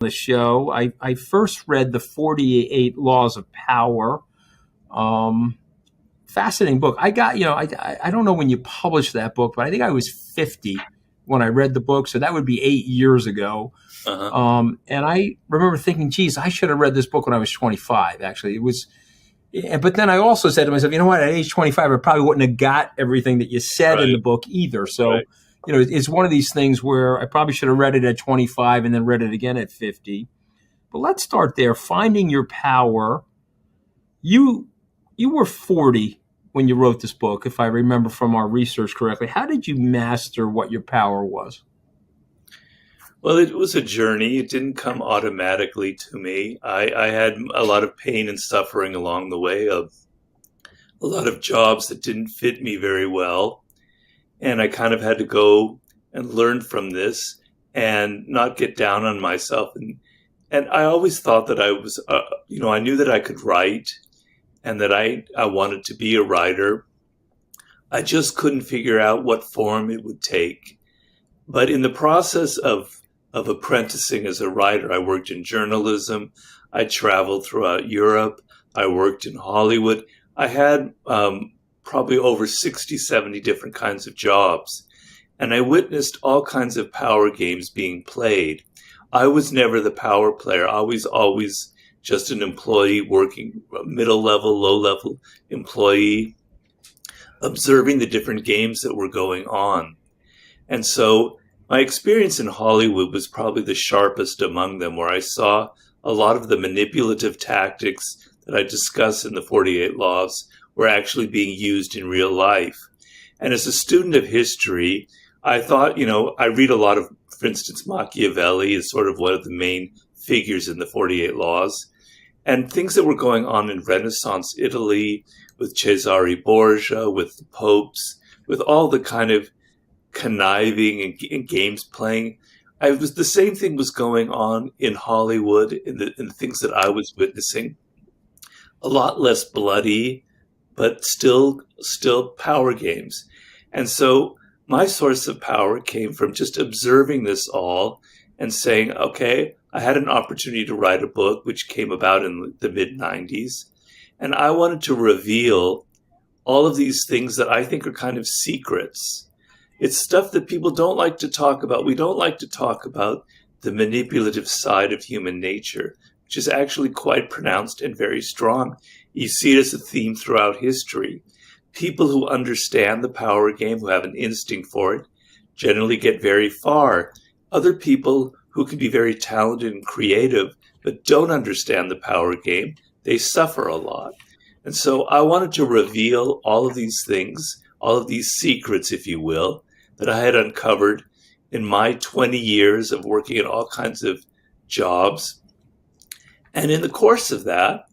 the show. I first read the 48 Laws of Power. Um, Fascinating book. I don't know when you published that book, but I think I was 50 when I read the book. So that would be 8 years ago. Uh-huh. And I remember thinking, geez, I should have read this book when I was 25, actually. But then I also said to myself, you know what, at age 25, I probably wouldn't have got everything that you said in Right. the book either. So, Right. it's one of these things where I probably should have read it at 25 and then read it again at 50. But let's start there. Finding your power. You you were 40 when you wrote this book, if I remember from our research correctly. How did you master what your power was? Well, it was a journey. It didn't come automatically to me. I had a lot of pain and suffering along the way, of a lot of jobs that didn't fit me very well. And I kind of had to go and learn from this and not get down on myself. And I always thought that I was, I knew that I could write and that I wanted to be a writer. I just couldn't figure out what form it would take. But in the process of apprenticing as a writer, I worked in journalism. I traveled throughout Europe. I worked in Hollywood. I had probably over 60, 70 different kinds of jobs. And I witnessed all kinds of power games being played. I was never the power player. I was always just an employee working, middle level, low level employee, observing the different games that were going on. And so my experience in Hollywood was probably the sharpest among them, where I saw a lot of the manipulative tactics that I discuss in the 48 Laws were actually being used in real life. And as a student of history, I thought, I read a lot of, for instance, Machiavelli is sort of one of the main figures in the 48 Laws. And things that were going on in Renaissance Italy with Cesare Borgia, with the popes, with all the kind of conniving and games playing. The same thing was going on in Hollywood in the things that I was witnessing. A lot less bloody, but still power games. And so my source of power came from just observing this all and saying, okay, I had an opportunity to write a book, which came about in the mid-90s. And I wanted to reveal all of these things that I think are kind of secrets. It's stuff that people don't like to talk about. We don't like to talk about the manipulative side of human nature, which is actually quite pronounced and very strong. You see it as a theme throughout history. People who understand the power game, who have an instinct for it, generally get very far. Other people who can be very talented and creative, but don't understand the power game, they suffer a lot. And so I wanted to reveal all of these things, all of these secrets, if you will, that I had uncovered in my 20 years of working in all kinds of jobs. And in the course of that,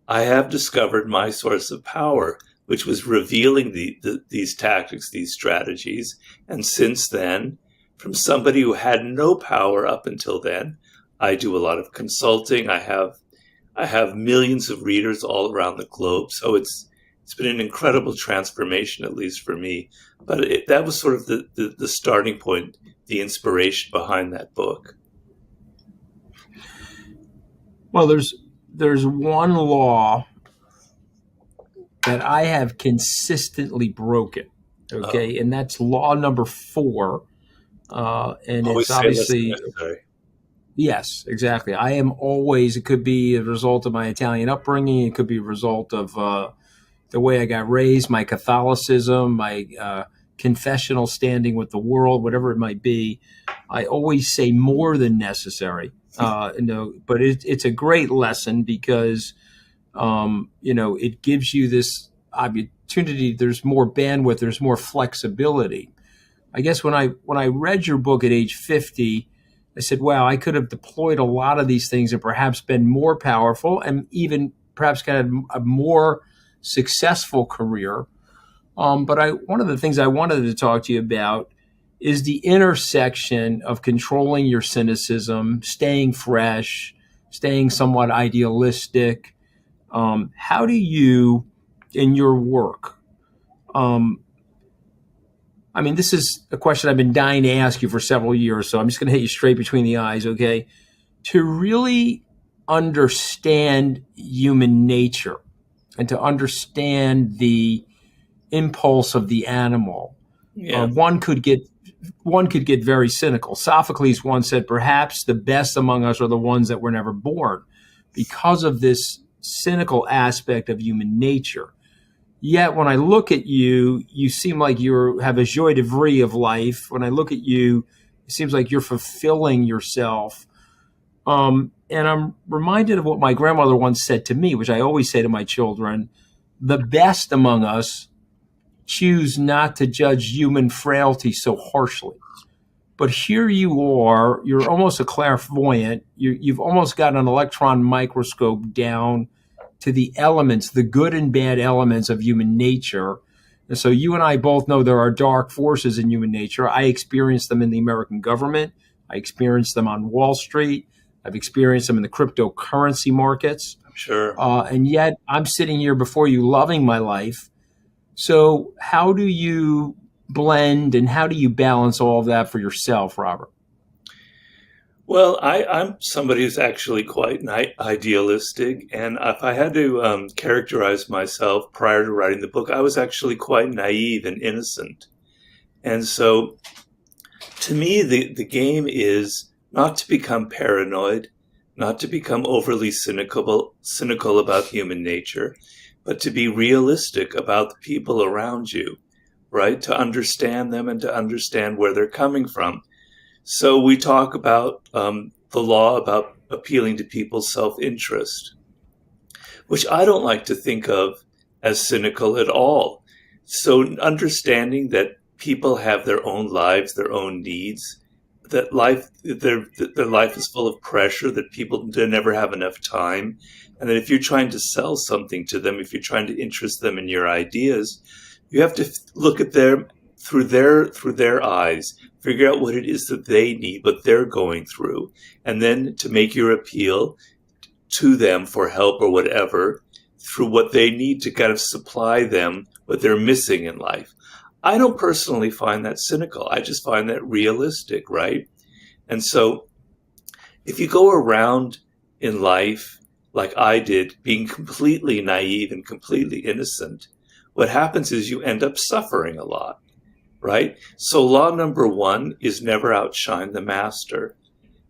I have discovered my source of power, which was revealing these tactics, these strategies. And since then, from somebody who had no power up until then, I do a lot of consulting. I have millions of readers all around the globe. So it's been an incredible transformation, at least for me. But that was sort of the starting point, the inspiration behind that book. Well, there's one law that I have consistently broken, okay, and that's law number 4. And Always it's say less than obviously, necessary. yes, exactly. I am always, it could be a result of my Italian upbringing, it could be a result of the way I got raised, my Catholicism, my confessional standing with the world, whatever it might be. I always say more than necessary. But it's a great lesson because it gives you this opportunity. There's more bandwidth. There's more flexibility. I guess when I read your book at age 50, I said, wow, I could have deployed a lot of these things and perhaps been more powerful and even perhaps got a more successful career. But one of the things I wanted to talk to you about is the intersection of controlling your cynicism, staying fresh, staying somewhat idealistic. How do you, in your work, this is a question I've been dying to ask you for several years, so I'm just going to hit you straight between the eyes, okay? to really understand human nature and to understand the impulse of the animal, Yeah, one could get very cynical. Sophocles once said, "Perhaps the best among us are the ones that were never born," because of this cynical aspect of human nature. Yet when I look at you, you seem like you have a joie de vivre of life. When I look at you, it seems like you're fulfilling yourself. And I'm reminded of what my grandmother once said to me, which I always say to my children: the best among us choose not to judge human frailty so harshly. But here you are, you're almost a clairvoyant. You've almost got an electron microscope down to the elements, the good and bad elements of human nature. And so you and I both know there are dark forces in human nature. I experienced them in the American government. I experienced them on Wall Street. I've experienced them in the cryptocurrency markets. I'm sure. And yet I'm sitting here before you loving my life. So how do you blend and how do you balance all of that for yourself, Robert? Well, I'm somebody who's actually quite idealistic, and if I had to characterize myself prior to writing the book, I was actually quite naive and innocent. And so, to me, the game is not to become paranoid, not to become overly cynical about human nature, but to be realistic about the people around you, right? To understand them and to understand where they're coming from. So we talk about the law about appealing to people's self-interest, which I don't like to think of as cynical at all. So understanding that people have their own lives, their own needs, that their life is full of pressure, that people never have enough time, and that if you're trying to sell something to them, if you're trying to interest them in your ideas, you have to look at them through their eyes, figure out what it is that they need, what they're going through, and then to make your appeal to them for help or whatever through what they need to kind of supply them what they're missing in life. I don't personally find that cynical. I just find that realistic, right? And so if you go around in life like I did, being completely naive and completely innocent, what happens is you end up suffering a lot, right? So law number one is never outshine the master.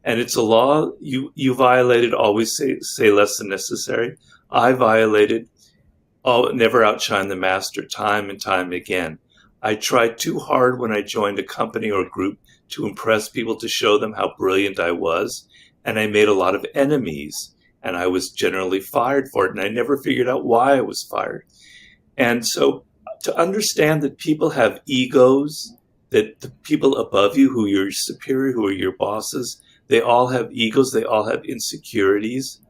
And it's a law you violated, always say less than necessary. I violated, never outshine the master, time and time again. I tried too hard when I joined a company or group to impress people, to show them how brilliant I was. And I made a lot of enemies, and I was generally fired for it. And I never figured out why I was fired. And so to understand that people have egos, that the people above you, who are your superior, who are your bosses, they all have egos, they all have insecurities,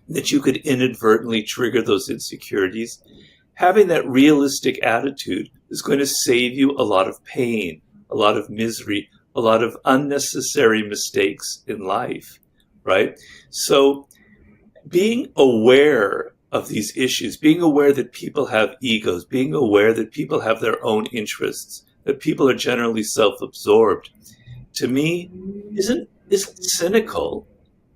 that you could inadvertently trigger those insecurities. Having that realistic attitude is going to save you a lot of pain, a lot of misery, a lot of unnecessary mistakes in life, right? So being aware of these issues, being aware that people have egos, being aware that people have their own interests, that people are generally self-absorbed, to me, isn't cynical.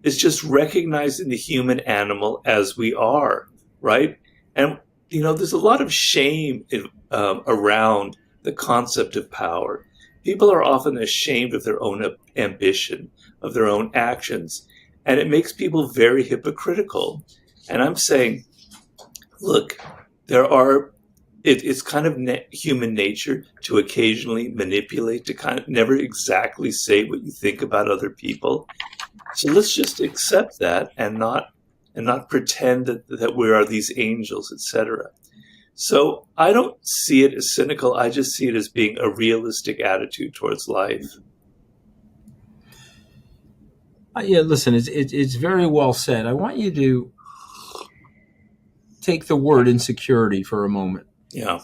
It's just recognizing the human animal as we are, right? And there's a lot of shame around the concept of power. People are often ashamed of their own ambition, of their own actions, and it makes people very hypocritical. And I'm saying, look, it's kind of human nature to occasionally manipulate, to kind of never exactly say what you think about other people. So let's just accept that and not pretend that we are these angels, etc. So I don't see it as cynical. I just see it as being a realistic attitude towards life. Yeah, listen, it's very well said. I want you to take the word insecurity for a moment. Yeah.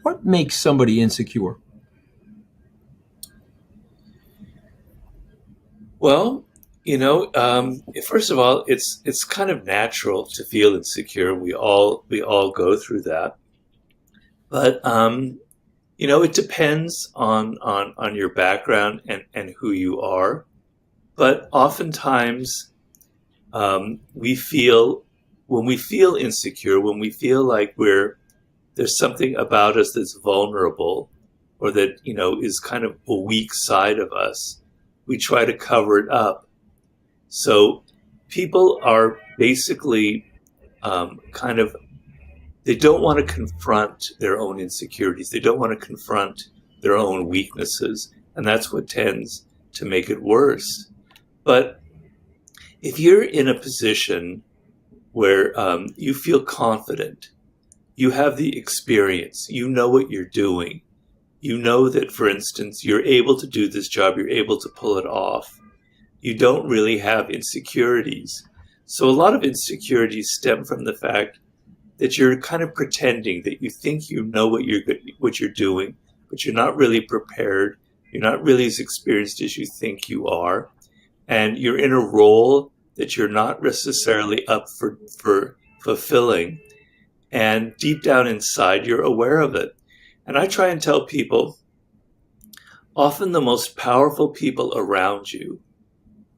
What makes somebody insecure? Well, first of all, it's kind of natural to feel insecure. We all go through that. But It depends on your background and who you are. But oftentimes, we feel when we feel insecure, when we feel like there's something about us that's vulnerable or that, is kind of a weak side of us, we try to cover it up. So people are basically kind of, they don't want to confront their own insecurities. They don't want to confront their own weaknesses. And that's what tends to make it worse. But if you're in a position where you feel confident, you have the experience, you know what you're doing, you know that, for instance, you're able to do this job, you're able to pull it off, you don't really have insecurities. So a lot of insecurities stem from the fact that you're kind of pretending that you think you know what you're doing, but you're not really prepared. You're not really as experienced as you think you are, and you're in a role that you're not necessarily up for fulfilling. And deep down inside, you're aware of it. And I try and tell people, often the most powerful people around you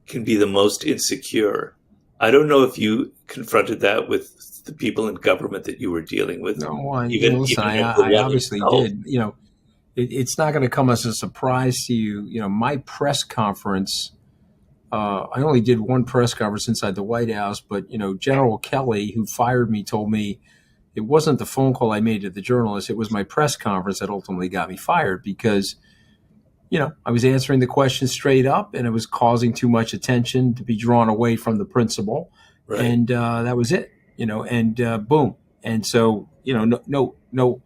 can be the most insecure. I don't know if you confronted that with the people in government that you were dealing with, No, listen, even the I one obviously yourself. did. It's not going to come as a surprise to you. My press conference. I only did one press conference inside the White House, but General Kelly, who fired me, told me it wasn't the phone call I made to the journalist; it was my press conference that ultimately got me fired because I was answering the question straight up, and it was causing too much attention to be drawn away from the principal, Right. and that was it. And boom. And so no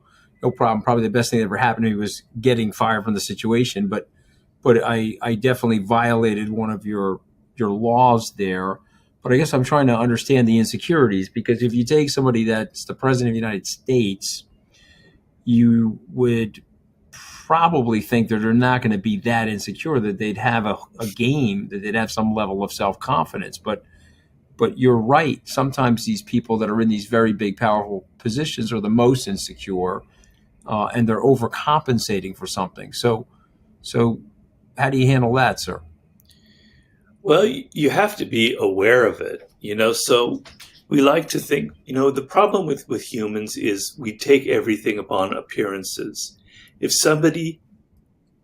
problem. Probably the best thing that ever happened to me was getting fired from the situation, but I definitely violated one of your laws there. But I guess I'm trying to understand the insecurities because if you take somebody that's the president of the United States, you would probably think that they're not going to be that insecure that they'd have a game that they'd have some level of self confidence. But you're right. Sometimes these people that are in these very big, powerful positions are the most insecure, and they're overcompensating for something. So how do you handle that, sir? Well, you have to be aware of it, so we like to think, the problem with humans is we take everything upon appearances. If somebody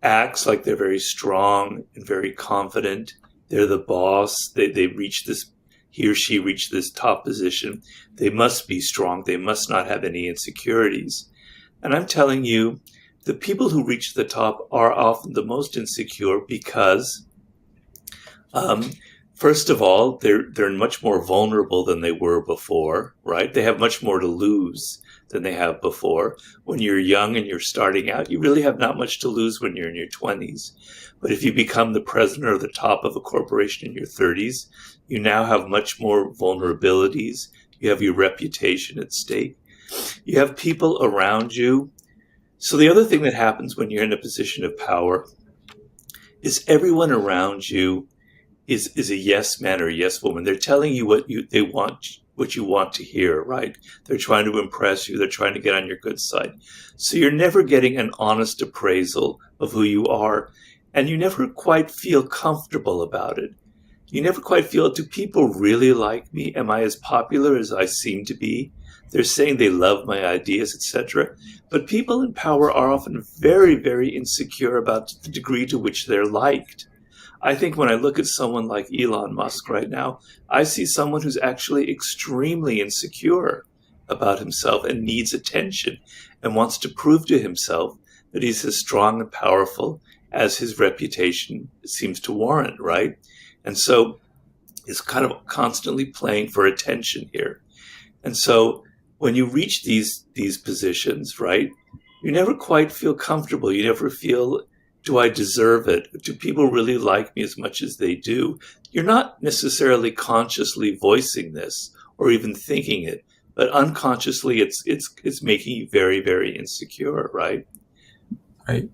acts like they're very strong and very confident, they're the boss, they reach this, he or she reached this top position, they must be strong, they must not have any insecurities. And I'm telling you, the people who reach the top are often the most insecure because um, first of all, they're much more vulnerable than they were before, right? They have much more to lose than they have before. When you're young and you're starting out, you really have not much to lose when you're in your 20s. But if you become the president or the top of a corporation in your 30s, you now have much more vulnerabilities. You have your reputation at stake. You have people around you. So the other thing that happens when you're in a position of power is everyone around you is a yes man or a yes woman. They're telling you what you want to hear, right? They're trying to impress you. They're trying to get on your good side. So you're never getting an honest appraisal of who you are, and you never quite feel comfortable about it. You never quite feel, do people really like me? Am I as popular as I seem to be? They're saying they love my ideas, etc. But people in power are often very, very insecure about the degree to which they're liked. I think when I look at someone like Elon Musk right now, I see someone who's actually extremely insecure about himself and needs attention and wants to prove to himself that he's as strong and powerful as his reputation seems to warrant, right? And so is kind of constantly playing for attention here. And so when you reach these positions, right, you never quite feel comfortable. You never feel, do I deserve it? Do people really like me as much as they do? You're not necessarily consciously voicing this or even thinking it, but unconsciously it's making you very, very insecure, right? Right.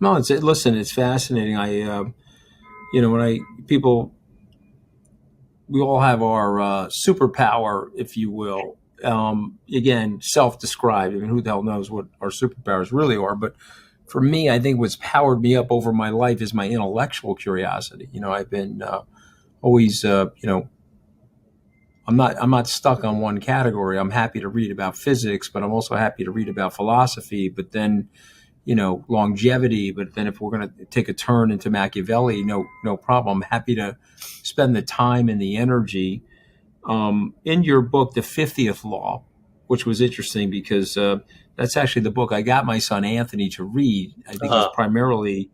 No, listen, it's fascinating. When I people, we all have our superpower, if you will. Again, self-described. I mean, who the hell knows what our superpowers really are? But for me, I think what's powered me up over my life is my intellectual curiosity. I've been always, I'm not stuck on one category. I'm happy to read about physics, but I'm also happy to read about philosophy. But then, longevity. But then, if we're going to take a turn into Machiavelli, no problem. I'm happy to spend the time and the energy. In your book, The 50th Law, which was interesting because that's actually the book I got my son Anthony to read. I think it's Uh-huh. primarily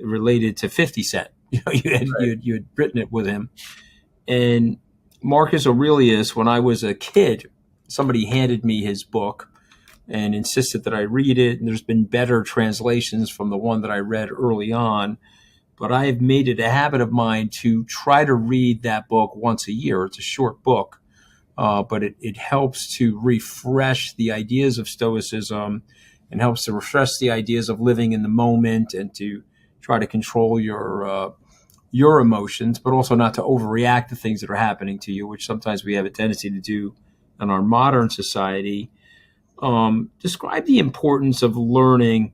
related to 50 Cent. You had written it with him. And Marcus Aurelius, when I was a kid, somebody handed me his book and insisted that I read it. And there's been better translations from the one that I read early on. But I have made it a habit of mine to try to read that book once a year. It's a short book, but it helps to refresh the ideas of Stoicism and helps to refresh the ideas of living in the moment and to try to control your emotions, but also not to overreact to things that are happening to you, which sometimes we have a tendency to do in our modern society. Describe the importance of learning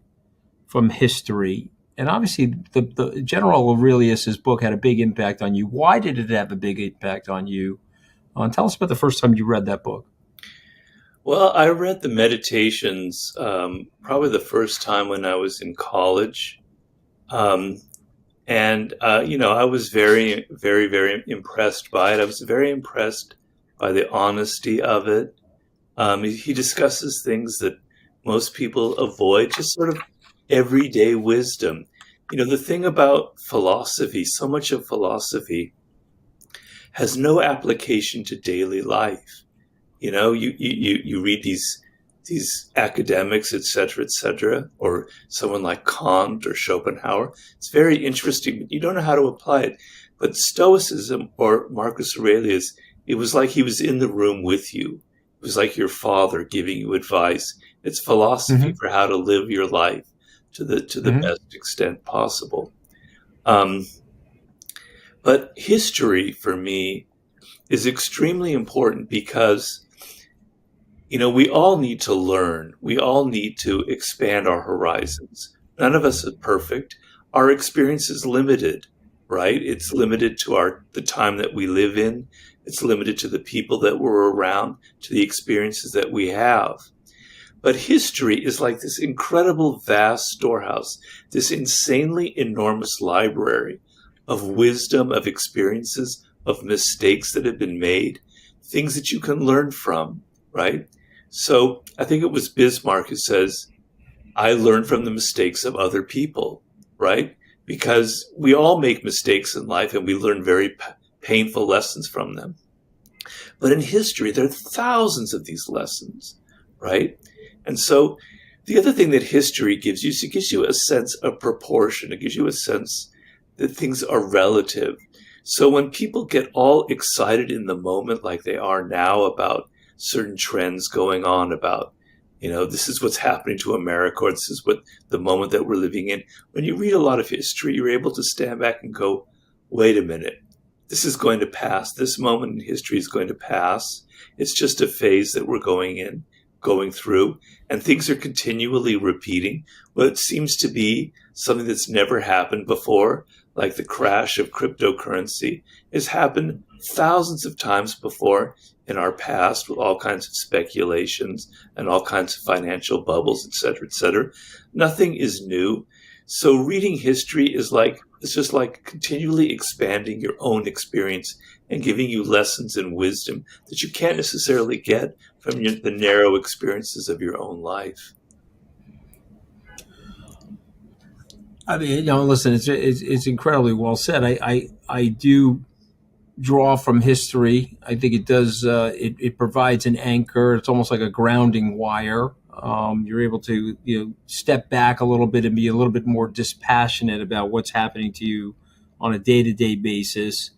from history. And obviously, the General Aurelius's book had a big impact on you. Why did it have a big impact on you? Tell us about the first time you read that book. Well, I read the Meditations probably the first time when I was in college. Um, I was very, very, very impressed by it. I was very impressed by the honesty of it. He discusses things that most people avoid, just sort of everyday wisdom. The thing about philosophy, so much of philosophy has no application to daily life. You read these academics, et cetera, or someone like Kant or Schopenhauer. It's very interesting, but you don't know how to apply it. But Stoicism or Marcus Aurelius, it was like he was in the room with you. It was like your father giving you advice. It's philosophy Mm-hmm. for how to live your life to the Mm-hmm. best extent possible. Um, but history for me is extremely important because we all need to learn. We all need to expand our horizons. None of us is perfect. Our experience is limited, right? It's limited to the time that we live in. It's limited to the people that we're around, to the experiences that we have. But history is like this incredible vast storehouse, this insanely enormous library of wisdom, of experiences, of mistakes that have been made, things that you can learn from, right? So I think it was Bismarck who says, I learn from the mistakes of other people, right? Because we all make mistakes in life and we learn very painful lessons from them. But in history, there are thousands of these lessons, right? And so the other thing that history gives you is it gives you a sense of proportion. It gives you a sense that things are relative. So when people get all excited in the moment like they are now about certain trends going on about, this is what's happening to America, or this is what the moment that we're living in. When you read a lot of history, you're able to stand back and go, wait a minute, this is going to pass. This moment in history is going to pass. It's just a phase that we're going through, and things are continually repeating. What seems to be something that's never happened before, like the crash of cryptocurrency, has happened thousands of times before in our past with all kinds of speculations and all kinds of financial bubbles, et cetera, et cetera. Nothing is new. So reading history it's just like continually expanding your own experience and giving you lessons and wisdom that you can't necessarily get from the narrow experiences of your own life. I mean, listen, it's incredibly well said. I do draw from history. I think it does. It provides an anchor. It's almost like a grounding wire. You're able to step back a little bit and be a little bit more dispassionate about what's happening to you on a day to day basis.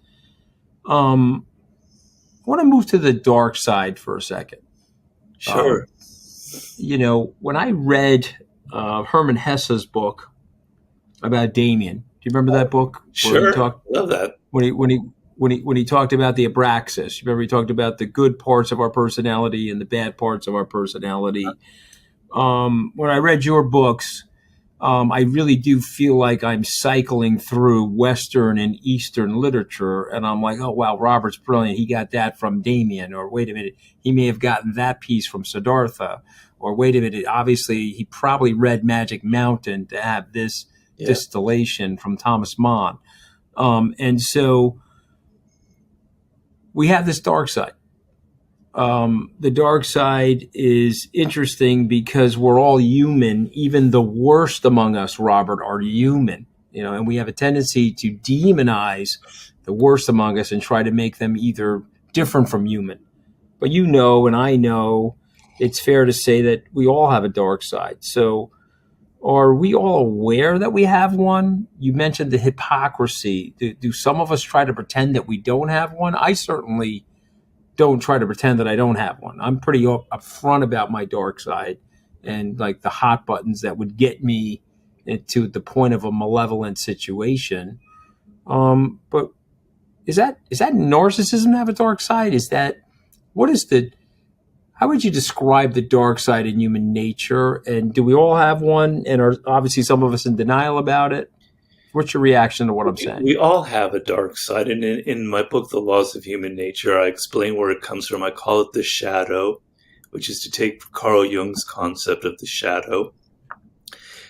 I want to move to the dark side for a second. Sure. When I read Herman Hesse's book about Damien, do you remember that book where he Sure. talked Love that. when he talked about the Abraxas? Remember he talked about the good parts of our personality and the bad parts of our personality. When I read your books, I really do feel like I'm cycling through Western and Eastern literature, and I'm like, oh wow, Robert's brilliant. He got that from Damien, or wait a minute, he may have gotten that piece from Siddhartha, or wait a minute, obviously he probably read Magic Mountain to have this Yeah. distillation from Thomas Mann. And so we have this dark side. The dark side is interesting because we're all human. Even the worst among us, Robert, are human. And we have a tendency to demonize the worst among us and try to make them either different from human. But and I know it's fair to say that we all have a dark side. So are we all aware that we have one? You mentioned the hypocrisy. Do some of us try to pretend that we don't have one? I certainly don't try to pretend that I don't have one. I'm pretty upfront about my dark side and like the hot buttons that would get me to the point of a malevolent situation. But is that narcissism to have a dark side? How would you describe the dark side in human nature? And do we all have one? And are obviously some of us in denial about it? What's your reaction to what I'm saying? We all have a dark side. And in my book, The Laws of Human Nature, I explain where it comes from. I call it the shadow, which is to take Carl Jung's concept of the shadow.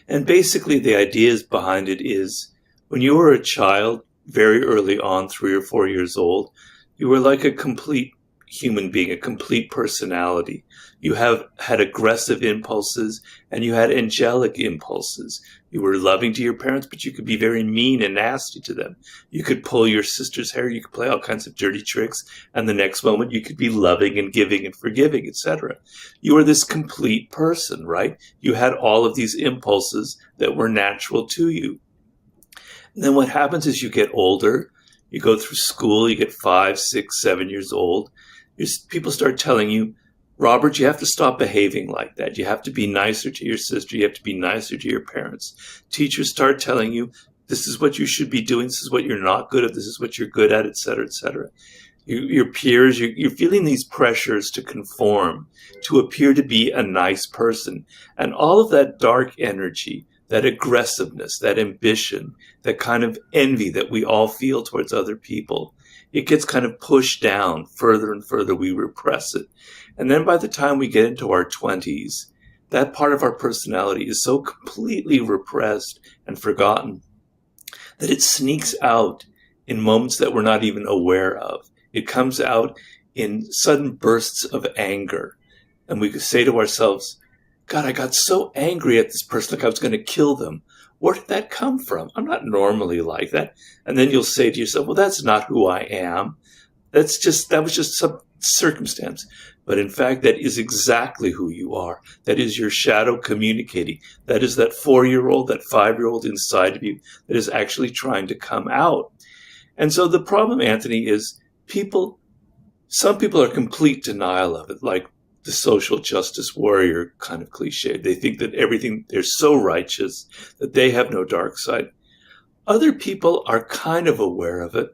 And basically, the ideas behind it is when you were a child, very early on, 3 or 4 years old, you were like a complete human being, a complete personality. You had aggressive impulses and you had angelic impulses. You were loving to your parents, but you could be very mean and nasty to them. You could pull your sister's hair. You could play all kinds of dirty tricks. And the next moment you could be loving and giving and forgiving, etc. You were this complete person, right? You had all of these impulses that were natural to you. And then what happens is you get older, you go through school, you get 5, 6, 7 years old. People start telling you, Robert, you have to stop behaving like that. You have to be nicer to your sister. You have to be nicer to your parents. Teachers start telling you, this is what you should be doing. This is what you're not good at. This is what you're good at, et cetera, et cetera. Your peers, you're feeling these pressures to conform, to appear to be a nice person. And all of that dark energy, that aggressiveness, that ambition, that kind of envy that we all feel towards other people, it gets kind of pushed down further and further. We repress it. And then by the time we get into our 20s, that part of our personality is so completely repressed and forgotten that it sneaks out in moments that we're not even aware of. It comes out in sudden bursts of anger. And we could say to ourselves, God, I got so angry at this person, like I was going to kill them. Where did that come from? I'm not normally like that. And then you'll say to yourself, well, that's not who I am. That was just some circumstance. But in fact, that is exactly who you are. That is your shadow communicating. That is that 4-year-old, that 5-year-old inside of you that is actually trying to come out. And so the problem, Anthony, is some people are complete denial of it, like the social justice warrior kind of cliche. They think that they're so righteous that they have no dark side. Other people are kind of aware of it,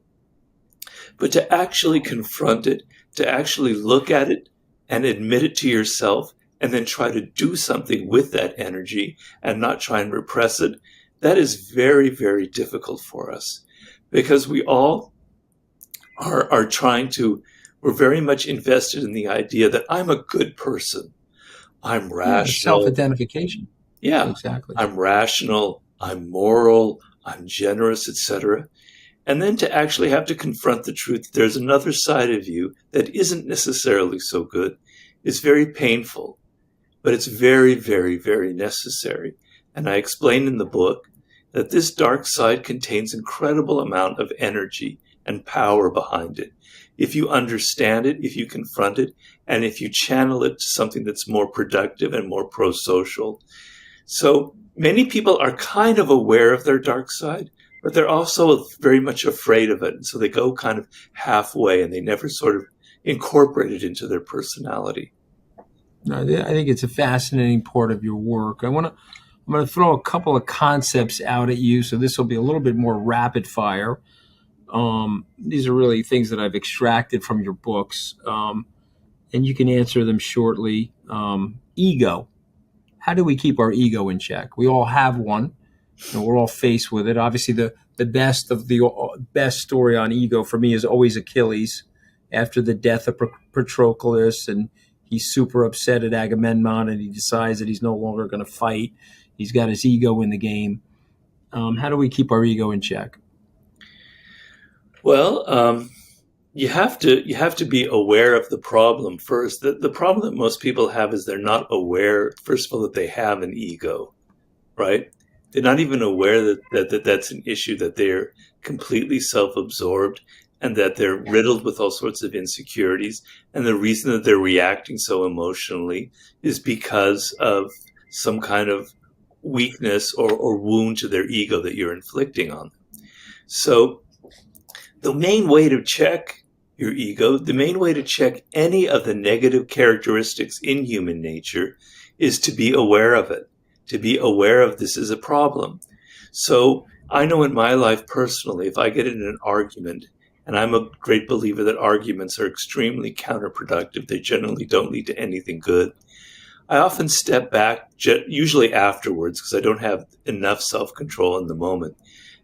but to actually confront it, to actually look at it and admit it to yourself and then try to do something with that energy and not try and repress it, that is very, very difficult for us because we all are we're very much invested in the idea that I'm a good person. I'm rational. Self-identification. Yeah, exactly. I'm rational. I'm moral. I'm generous, etc. And then to actually have to confront the truth that there's another side of you that isn't necessarily so good is very painful, but it's very, very, very necessary. And I explain in the book that this dark side contains incredible amount of energy and power behind it. If you understand it, if you confront it, and if you channel it to something that's more productive and more pro-social. So many people are kind of aware of their dark side, but they're also very much afraid of it. And so they go kind of halfway and they never sort of incorporate it into their personality. I think it's a fascinating part of your work. I'm going to throw a couple of concepts out at you. So this will be a little bit more rapid fire. These are really things that I've extracted from your books, and you can answer them shortly. Ego. how do we keep our ego in check? We all have one, and we're all faced with it. Obviously, the best story on ego for me is always Achilles after the death of Patroclus, and he's super upset at Agamemnon, and he decides that he's no longer going to fight. He's got his ego in the game. How do we keep our ego in check? Well, you have to be aware of the problem first. The problem that most people have is they're not aware, first of all, that they have an ego, right? They're not even aware that that's an issue, that they're completely self-absorbed and that they're riddled with all sorts of insecurities. And the reason that they're reacting so emotionally is because of some kind of weakness or wound to their ego that you're inflicting on them. So the main way to check your ego, the main way to check any of the negative characteristics in human nature is to be aware of it, to be aware of this is a problem. So I know in my life personally, if I get in an argument, and I'm a great believer that arguments are extremely counterproductive, they generally don't lead to anything good, I often step back, usually afterwards, because I don't have enough self-control in the moment.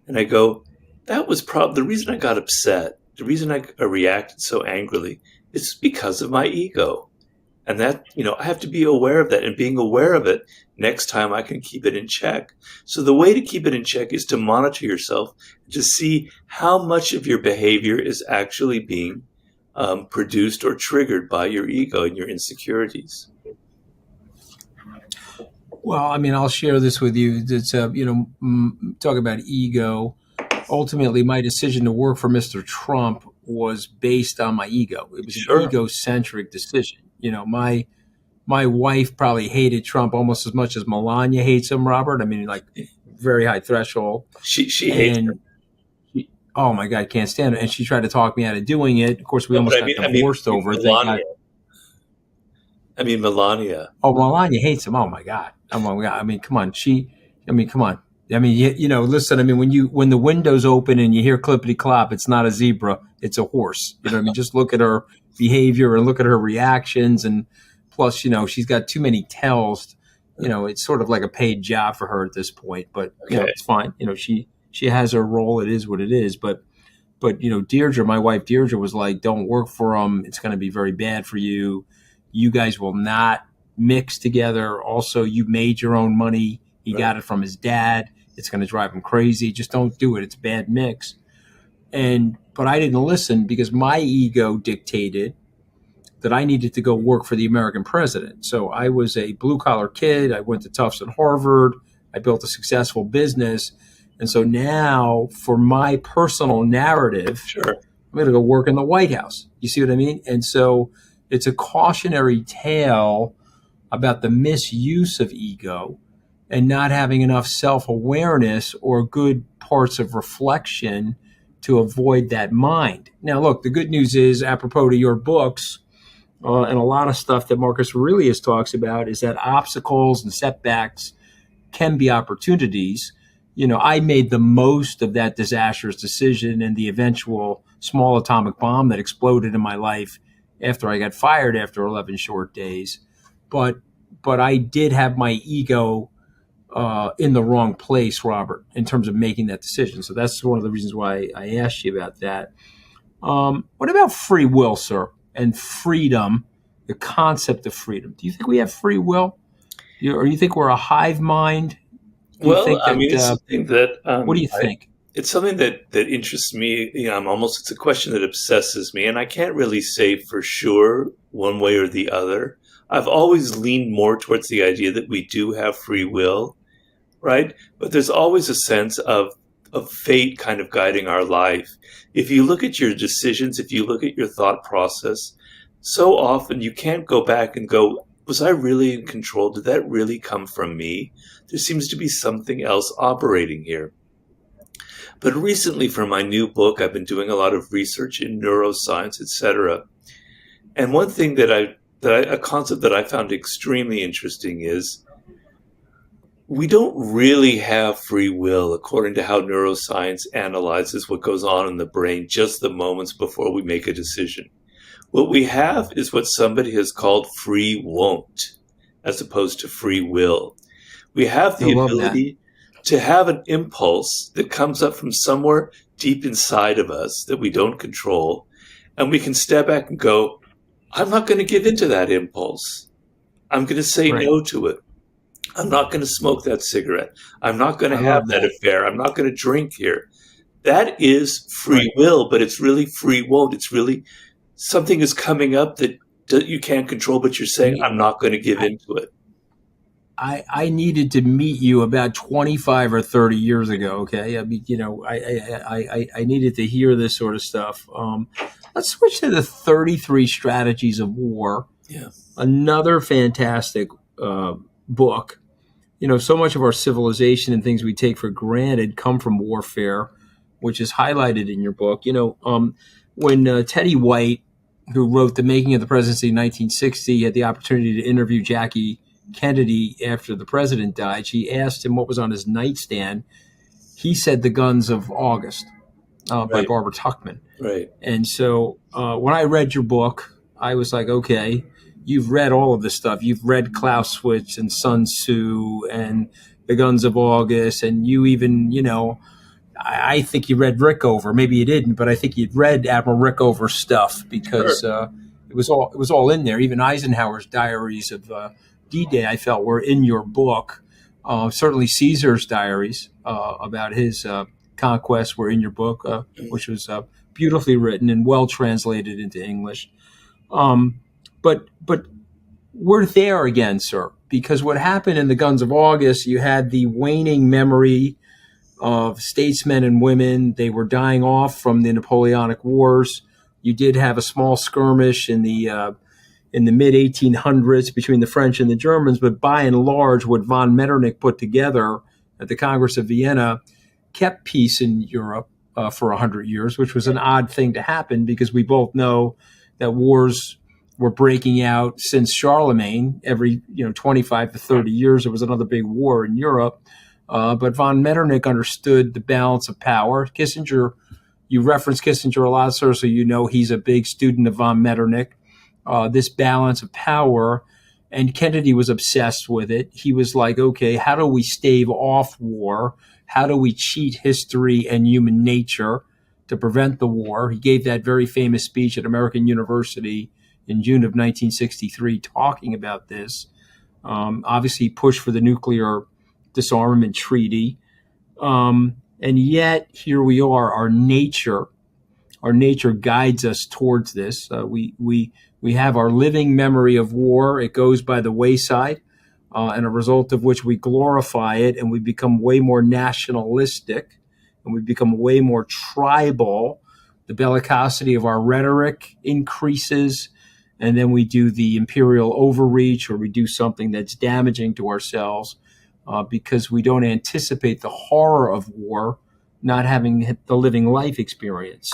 And I go, that was the reason I got upset, the reason I reacted so angrily is because of my ego. And that, I have to be aware of that. And being aware of it, next time I can keep it in check. So the way to keep it in check is to monitor yourself, to see how much of your behavior is actually being produced or triggered by your ego and your insecurities. Well, I mean, I'll share this with you. It's talk about ego. Ultimately, my decision to work for Mr. Trump was based on my ego. It was an egocentric decision. My wife probably hated Trump almost as much as Melania hates him, Robert. I mean, like, very high threshold. She hates him. Oh my God, can't stand it. And she tried to talk me out of doing it. Of course, we almost got divorced over it. Melania. Oh, Melania hates him. Oh my God. Oh my God. I mean, come on. Come on. I mean, listen, I mean, when the windows open and you hear clippity clop, it's not a zebra, it's a horse. You know what I mean? Just look at her behavior and look at her reactions. And plus, she's got too many tells. It's sort of like a paid job for her at this point, but it's fine. She has her role. It is what it is. But Deirdre, my wife Deirdre, was like, don't work for him. It's going to be very bad for you. You guys will not mix together. Also, you made your own money. He got it from his dad. It's going to drive him crazy. Just don't do it. It's a bad mix. But I didn't listen because my ego dictated that I needed to go work for the American president. So I was a blue collar kid. I went to Tufts and Harvard. I built a successful business. And so now for my personal narrative, I'm going to go work in the White House. You see what I mean? And so it's a cautionary tale about the misuse of ego and not having enough self-awareness or good parts of reflection to avoid that mind. Now, look, the good news is, apropos to your books and a lot of stuff that Marcus Aurelius talks about, is that obstacles and setbacks can be opportunities. I made the most of that disastrous decision and the eventual small atomic bomb that exploded in my life after I got fired after 11 short days. But I did have my ego in the wrong place, Robert, in terms of making that decision. So that's one of the reasons why I asked you about that. What about free will, sir, and freedom, the concept of freedom? Do you think we have free will? Or you think we're a hive mind? It's something that... what do you think? It's something that interests me. It's a question that obsesses me, and I can't really say for sure one way or the other. I've always leaned more towards the idea that we do have free will, right? But there's always a sense of fate kind of guiding our life. If you look at your decisions, if you look at your thought process, so often you can't go back and go, was I really in control? Did that really come from me? There seems to be something else operating here. But recently, for my new book, I've been doing a lot of research in neuroscience, etc. And one thing a concept that I found extremely interesting is we don't really have free will according to how neuroscience analyzes what goes on in the brain just the moments before we make a decision. What we have is what somebody has called free won't. as opposed to free will. We have I the love that. ability to have an impulse that comes up from somewhere deep inside of us that we don't control. And we can step back and go, I'm not going to give in to that impulse. I'm going to say Right. no to it. I'm not going to smoke that cigarette. I'm not going to I have love that that. affair. I'm not going to drink here. That is free Right. will, but it's really free won't. It's really something is coming up that you can't control, but you're saying, You, I'm not going to give I, into it. I needed to meet you about 25 or 30 years ago. Okay. I mean, I needed to hear this sort of stuff. Let's switch to the 33 strategies of war. Yeah. Another fantastic book. So much of our civilization and things we take for granted come from warfare, which is highlighted in your book. When Teddy White, who wrote The Making of the Presidency in 1960, had the opportunity to interview Jackie Kennedy after the president died, she asked him what was on his nightstand. He said The Guns of August by Right. Barbara Tuchman. Right. And so when I read your book, I was like, okay, you've read all of this stuff. You've read Clausewitz and Sun Tzu and The Guns of August. And you even, I think you read Rickover. Maybe you didn't, but I think you'd read Admiral Rickover's stuff because Sure. it was all in there. Even Eisenhower's diaries of D-Day, I felt, were in your book. Certainly Caesar's diaries about his conquests were in your book, which was beautifully written and well translated into English. But we're there again, sir, because what happened in the Guns of August, you had the waning memory of statesmen and women. They were dying off from the Napoleonic Wars. You did have a small skirmish in the mid 1800s between the French and the Germans, but by and large, what von Metternich put together at the Congress of Vienna kept peace in Europe for 100 years, which was an odd thing to happen because we both know that wars were breaking out since Charlemagne. Every 25 to 30 years, there was another big war in Europe. But von Metternich understood the balance of power. Kissinger, you reference Kissinger a lot, sir, so you know he's a big student of von Metternich. This balance of power, and Kennedy was obsessed with it. He was like, okay, how do we stave off war? How do we cheat history and human nature to prevent the war? He gave that very famous speech at American University in June of 1963 talking about this. Obviously, he pushed for the nuclear disarmament treaty. And yet, here we are. Our nature guides us towards this. We have our living memory of war. It goes by the wayside, and a result of which we glorify it, and we become way more nationalistic, and we become way more tribal. The bellicosity of our rhetoric increases, and then we do the imperial overreach, or we do something that's damaging to ourselves because we don't anticipate the horror of war, not having the living life experience.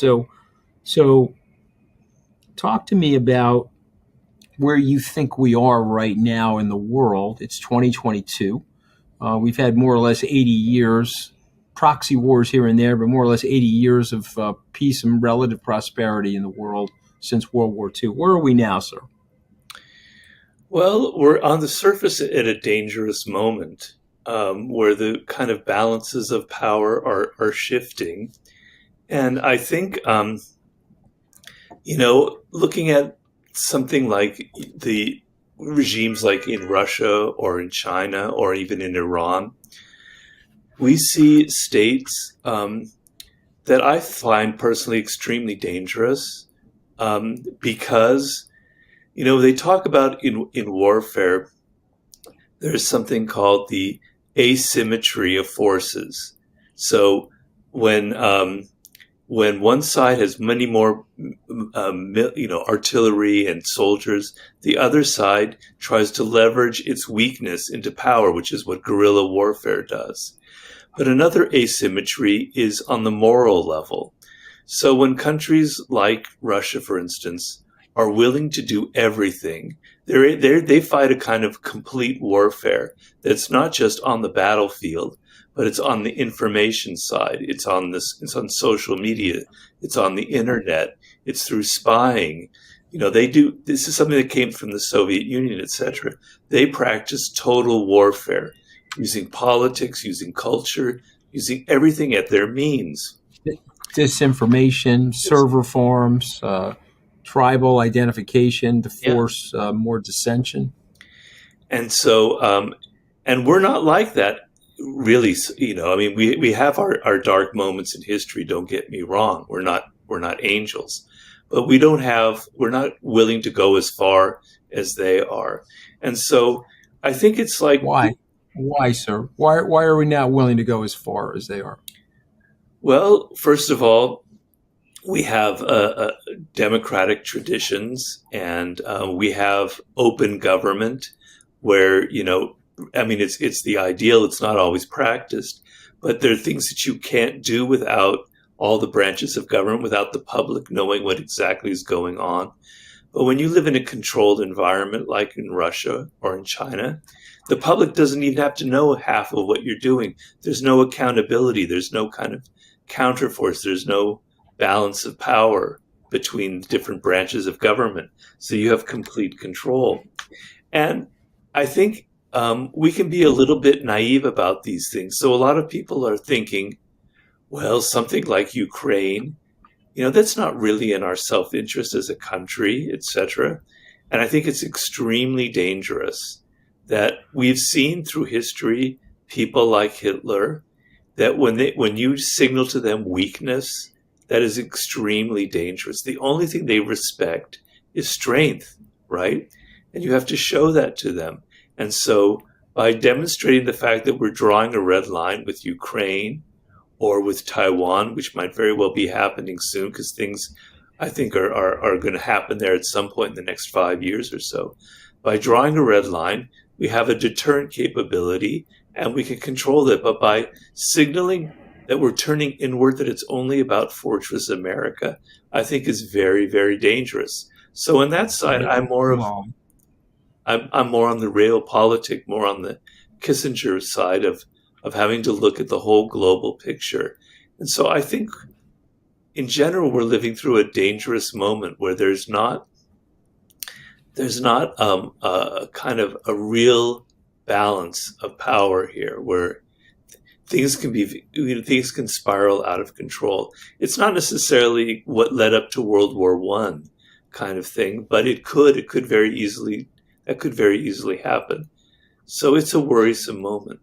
So talk to me about where you think we are right now in the world. It's 2022. We've had more or less 80 years, proxy wars here and there, but more or less 80 years of peace and relative prosperity in the world since World War II. Where are we now, sir? Well, we're on the surface at a dangerous moment where the kind of balances of power are shifting. And I think, looking at something like the regimes like in Russia or in China or even in Iran, we see states that I find personally extremely dangerous because, they talk about in warfare, there's something called the asymmetry of forces. So when one side has many more, artillery and soldiers, the other side tries to leverage its weakness into power, which is what guerrilla warfare does. But another asymmetry is on the moral level. So when countries like Russia, for instance, are willing to do everything, they fight a kind of complete warfare that's not just on the battlefield, but it's on the information side. It's on social media. It's on the internet. It's through spying. They do. This is something that came from the Soviet Union, etc. They practice total warfare, using politics, using culture, using everything at their means. Disinformation, It's, server farms, tribal identification to yeah. force more dissension. And so, and we're not like that, really. I mean, we have our dark moments in history. Don't get me wrong. We're not angels, but we're not willing to go as far as they are. And so, I think it's like, Why? Why, sir? Why are we not willing to go as far as they are? well, first of all, we have democratic traditions, and we have open government, where I mean, it's the ideal. It's not always practiced, but there are things that you can't do without all the branches of government, without the public knowing what exactly is going on. But when you live in a controlled environment like in Russia or in China, the public doesn't even have to know half of what you're doing. There's no accountability. There's no kind of counterforce. There's no balance of power between different branches of government. So you have complete control. And I think we can be a little bit naive about these things. So a lot of people are thinking, well, something like Ukraine, that's not really in our self-interest as a country, etc. And I think it's extremely dangerous that we've seen through history people like Hitler, that when you signal to them weakness, that is extremely dangerous. The only thing they respect is strength, right? And you have to show that to them. And so by demonstrating the fact that we're drawing a red line with Ukraine or with Taiwan, which might very well be happening soon, because things I think are going to happen there at some point in the next 5 years or so. By drawing a red line, we have a deterrent capability and we can control that. But by signaling that we're turning inward, that it's only about Fortress America, I think is very, very dangerous. So on that side, Right. Well, I'm more on the realpolitik, more on the Kissinger side of having to look at the whole global picture. And so I think in general we're living through a dangerous moment where there's not a kind of a real balance of power here, where things can spiral out of control. It's not necessarily what led up to World War I kind of thing, but it could very easily happen. So it's a worrisome moment.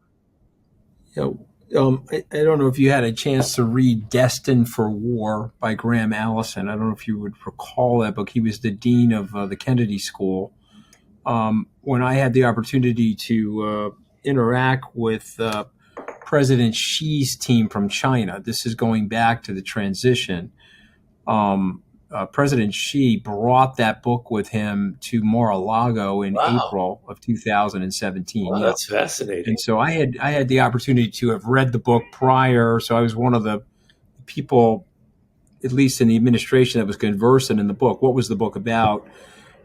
I don't know if you had a chance to read Destined for War by Graham Allison. I don't know if you would recall that book. He was the dean of the Kennedy School. When I had the opportunity to interact with President Xi's team from China, this is going back to the transition. President Xi brought that book with him to Mar-a-Lago in Wow. April of 2017. Wow, Yeah. that's fascinating. And so I had the opportunity to have read the book prior. So I was one of the people, at least in the administration, that was conversant in the book. What was the book about?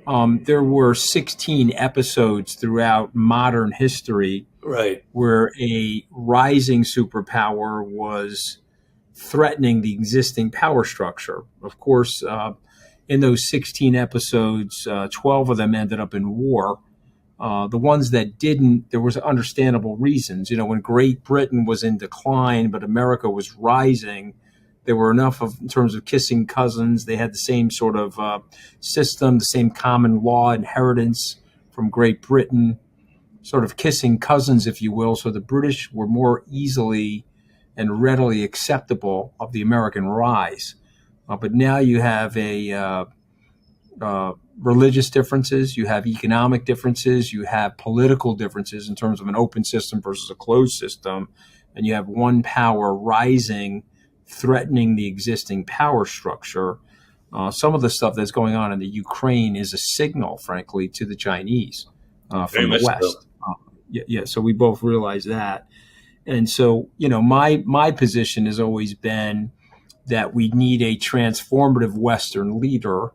There were 16 episodes throughout modern history Right. where a rising superpower was threatening the existing power structure. Of course, in those 16 episodes, 12 of them ended up in war. The ones that didn't, there was understandable reasons. When Great Britain was in decline, but America was rising, there were enough in terms of kissing cousins. They had the same sort of system, the same common law inheritance from Great Britain, sort of kissing cousins, if you will. So the British were more easily and readily acceptable of the American rise. But now you have religious differences, you have economic differences, you have political differences in terms of an open system versus a closed system, and you have one power rising, threatening the existing power structure. Some of the stuff that's going on in the Ukraine is a signal, frankly, to the Chinese Very from the much so. West. Yeah, so we both realize that. And so, my position has always been that we need a transformative Western leader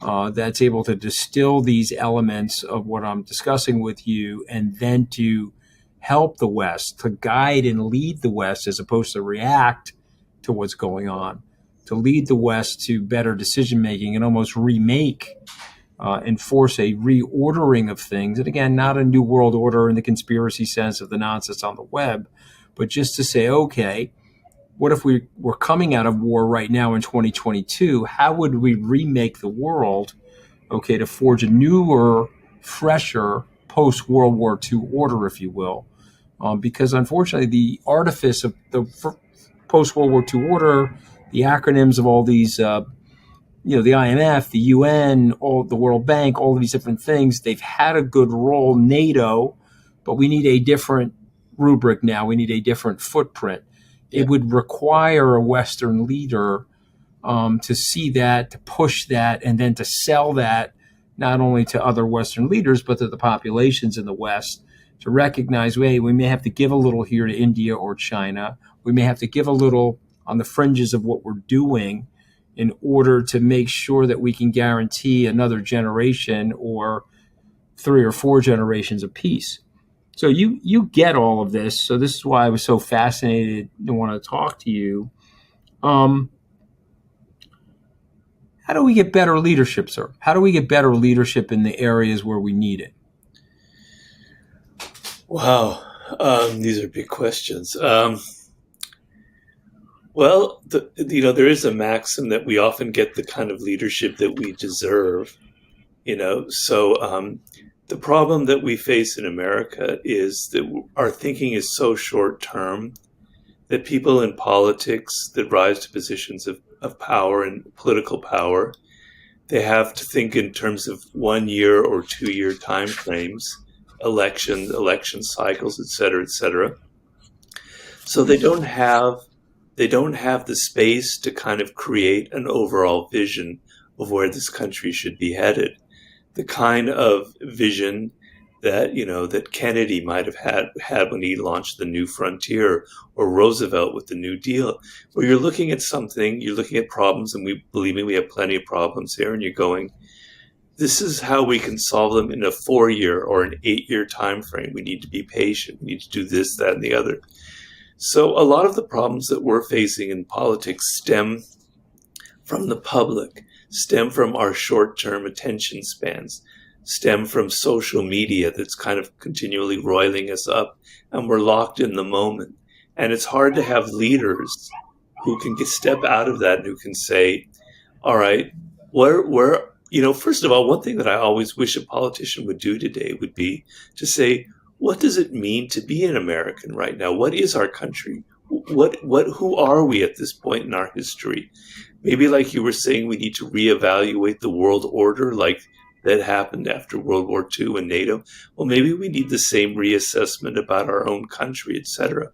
that's able to distill these elements of what I'm discussing with you and then to help the West, to guide and lead the West as opposed to react to what's going on, to lead the West to better decision making and almost remake, enforce a reordering of things. And again, not a new world order in the conspiracy sense of the nonsense on the web, but just to say, okay, what if we were coming out of war right now in 2022? How would we remake the world, okay, to forge a newer, fresher post World War II order, if you will? Because unfortunately, the artifice of the post World War II order, the acronyms of all these, the IMF, the UN, all the World Bank, all of these different things, they've had a good role. NATO, but we need a different rubric now. We need a different footprint. Yeah. It would require a Western leader to see that, to push that, and then to sell that not only to other Western leaders, but to the populations in the West to recognize, hey, we may have to give a little here to India or China. We may have to give a little on the fringes of what we're doing in order to make sure that we can guarantee another generation or 3 or 4 generations of peace. So you get all of this. So this is why I was so fascinated to want to talk to you. How do we get better leadership, sir? How do we get better leadership in the areas where we need it? Wow. These are big questions. Well, there is a maxim that we often get the kind of leadership that we deserve. So the problem that we face in America is that our thinking is so short term that people in politics that rise to positions of power and political power, they have to think in terms of 1 year or 2 year time frames, election cycles, et cetera, et cetera. So they don't have the space to kind of create an overall vision of where this country should be headed. The kind of vision that Kennedy might have had when he launched the New Frontier, or Roosevelt with the New Deal, where you're looking at something, you're looking at problems, and believe me, we have plenty of problems here, and you're going, this is how we can solve them in a 4-year or an 8-year time frame. We need to be patient. We need to do this, that, and the other. So a lot of the problems that we're facing in politics stem from the public, stem from our short-term attention spans, stem from social media that's kind of continually roiling us up, and we're locked in the moment. And it's hard to have leaders who can step out of that and who can say, all right, first of all, one thing that I always wish a politician would do today would be to say, what does it mean to be an American right now? What is our country? Who are we at this point in our history? Maybe, like you were saying, we need to reevaluate the world order, like that happened after World War II and NATO. Well, maybe we need the same reassessment about our own country, etc.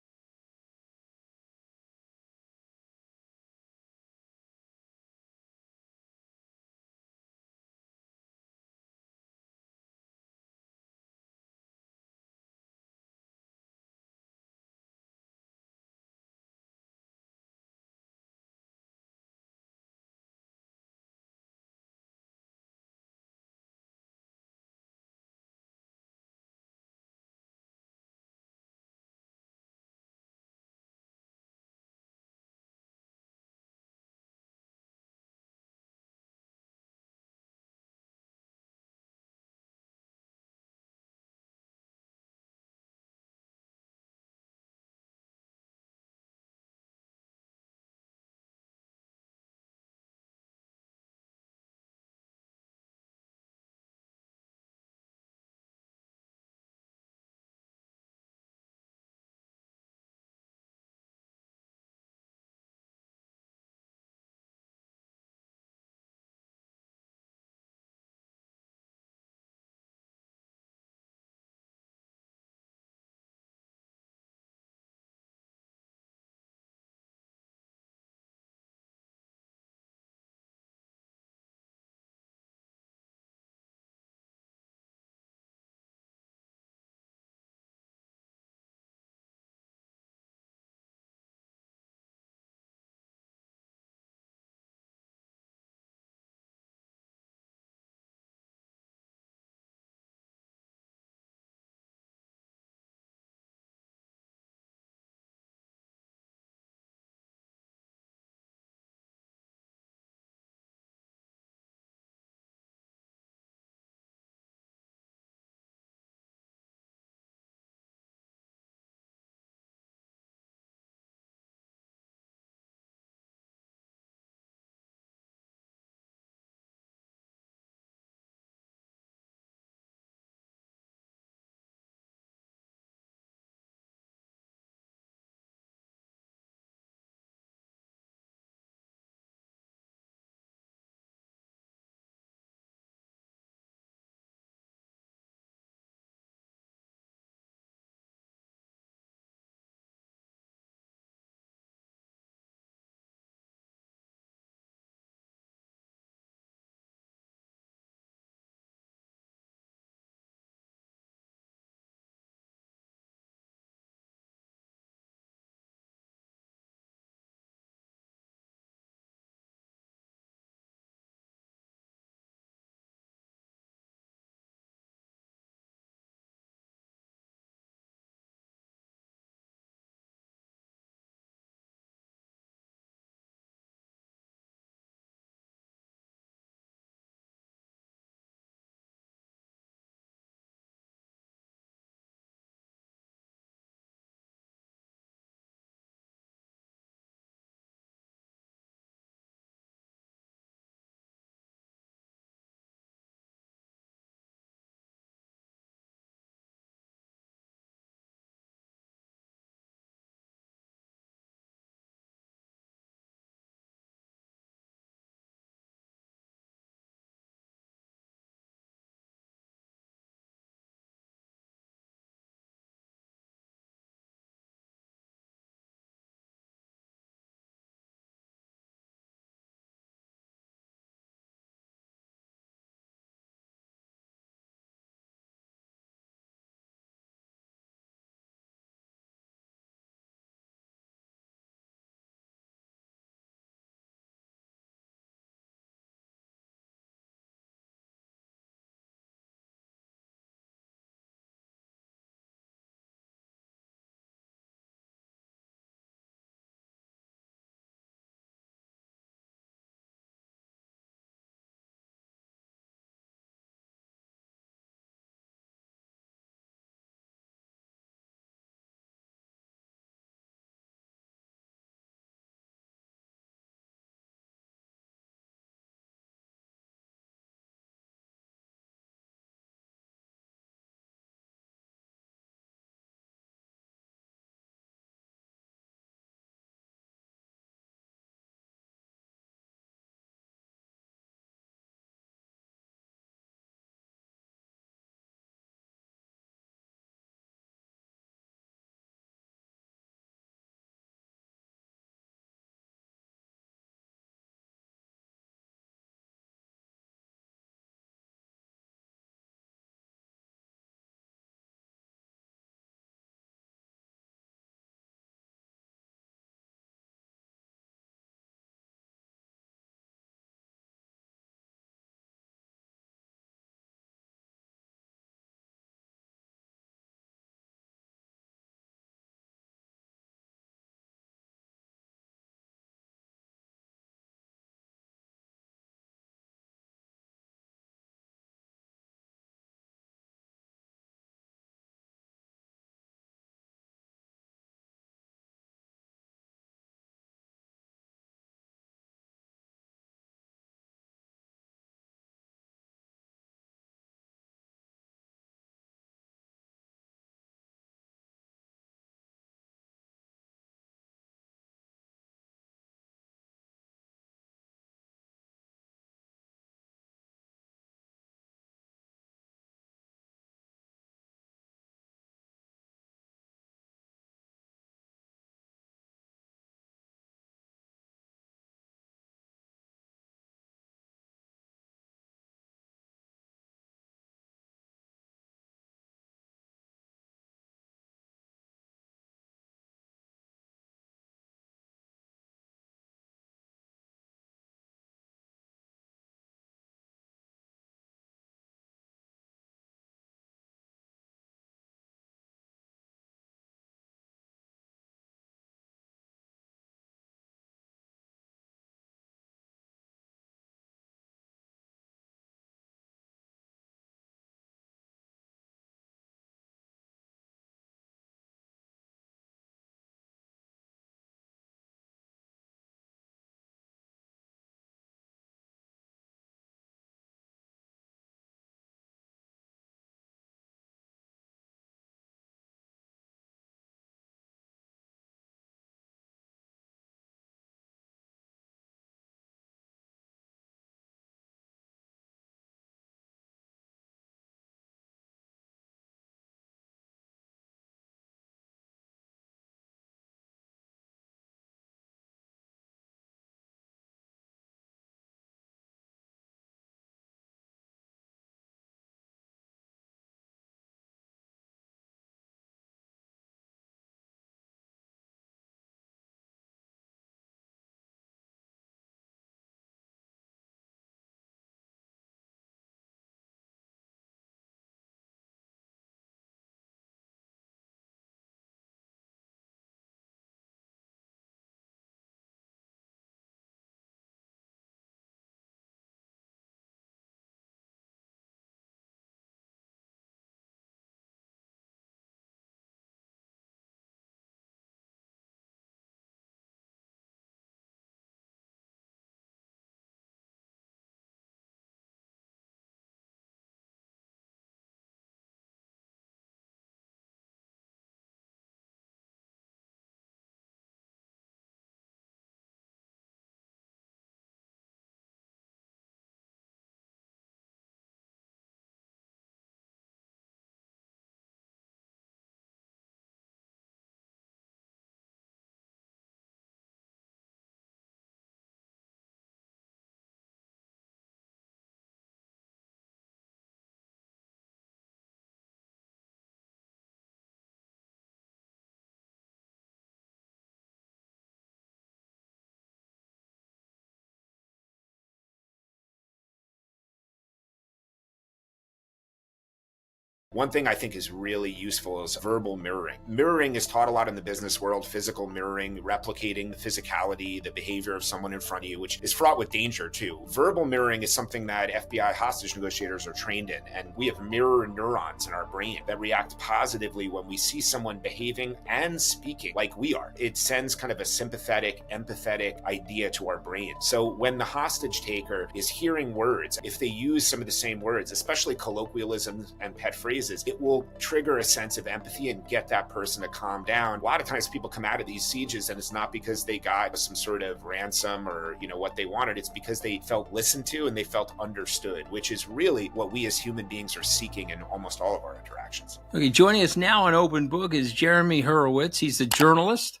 One thing I think is really useful is verbal mirroring. Mirroring is taught a lot in the business world, physical mirroring, replicating the physicality, the behavior of someone in front of you, which is fraught with danger too. Verbal mirroring is something that FBI hostage negotiators are trained in, and we have mirror neurons in our brain that react positively when we see someone behaving and speaking like we are. It sends kind of a sympathetic, empathetic idea to our brain. So when the hostage taker is hearing words, if they use some of the same words, especially colloquialisms and pet phrases, it will trigger a sense of empathy and get that person to calm down. A lot of times people come out of these sieges and it's not because they got some sort of ransom or, what they wanted. It's because they felt listened to and they felt understood, which is really what we as human beings are seeking in almost all of our interactions. Okay, joining us now on Open Book is Jeremy Hurwitz. He's a journalist,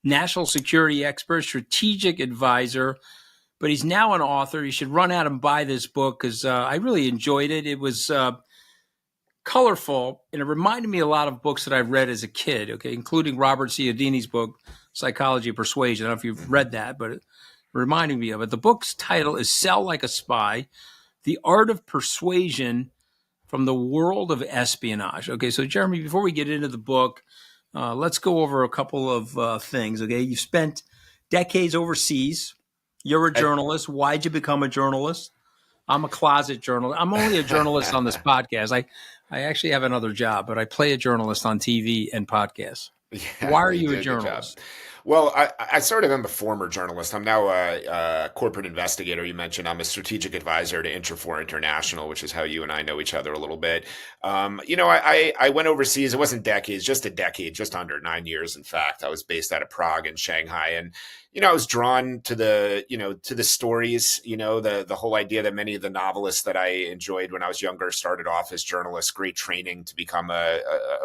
national security expert, strategic advisor, but he's now an author. You should run out and buy this book because I really enjoyed it. It was colorful, and it reminded me a lot of books that I've read as a kid, okay, including Robert Cialdini's book, Psychology of Persuasion. I don't know if you've read that, but it reminded me of it. The book's title is Sell Like a Spy, The Art of Persuasion from the World of Espionage. Okay, so Jeremy, before we get into the book, let's go over a couple of things, okay? You spent decades overseas. You're a journalist. Why'd you become a journalist? I'm a closet journalist. I'm only a journalist on this podcast. I actually have another job, but I play a journalist on TV and podcasts. Yeah, why are you a journalist? Well, I sort of am a former journalist. I'm now a corporate investigator. You mentioned I'm a strategic advisor to Intrafor International, which is how you and I know each other a little bit. I went overseas. It wasn't decades, just a decade, just under 9 years. In fact, I was based out of Prague and Shanghai, and I was drawn to the stories, the whole idea that many of the novelists that I enjoyed when I was younger started off as journalists, great training to become a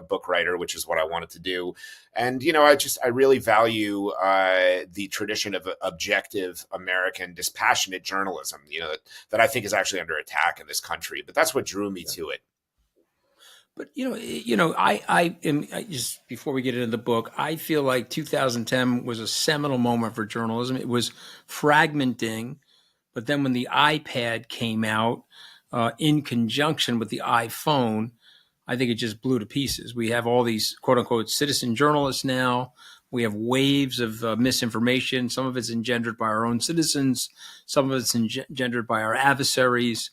book writer, which is what I wanted to do. And, I really value the tradition of objective American dispassionate journalism, that I think is actually under attack in this country. But that's what drew me to it. But I just before we get into the book, I feel like 2010 was a seminal moment for journalism. It was fragmenting, but then when the iPad came out in conjunction with the iPhone, I think it just blew to pieces. We have all these quote unquote citizen journalists now. We have waves of misinformation. Some of it's engendered by our own citizens. Some of it's engendered by our adversaries.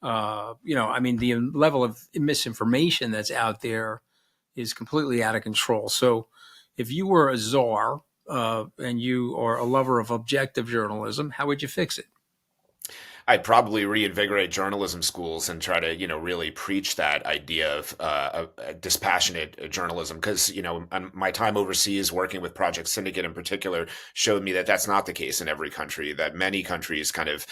The level of misinformation that's out there is completely out of control. So if you were a czar and you are a lover of objective journalism, how would you fix it? I'd probably reinvigorate journalism schools and try to, really preach that idea of dispassionate journalism. Because, my time overseas working with Project Syndicate in particular showed me that that's not the case in every country, that many countries kind of,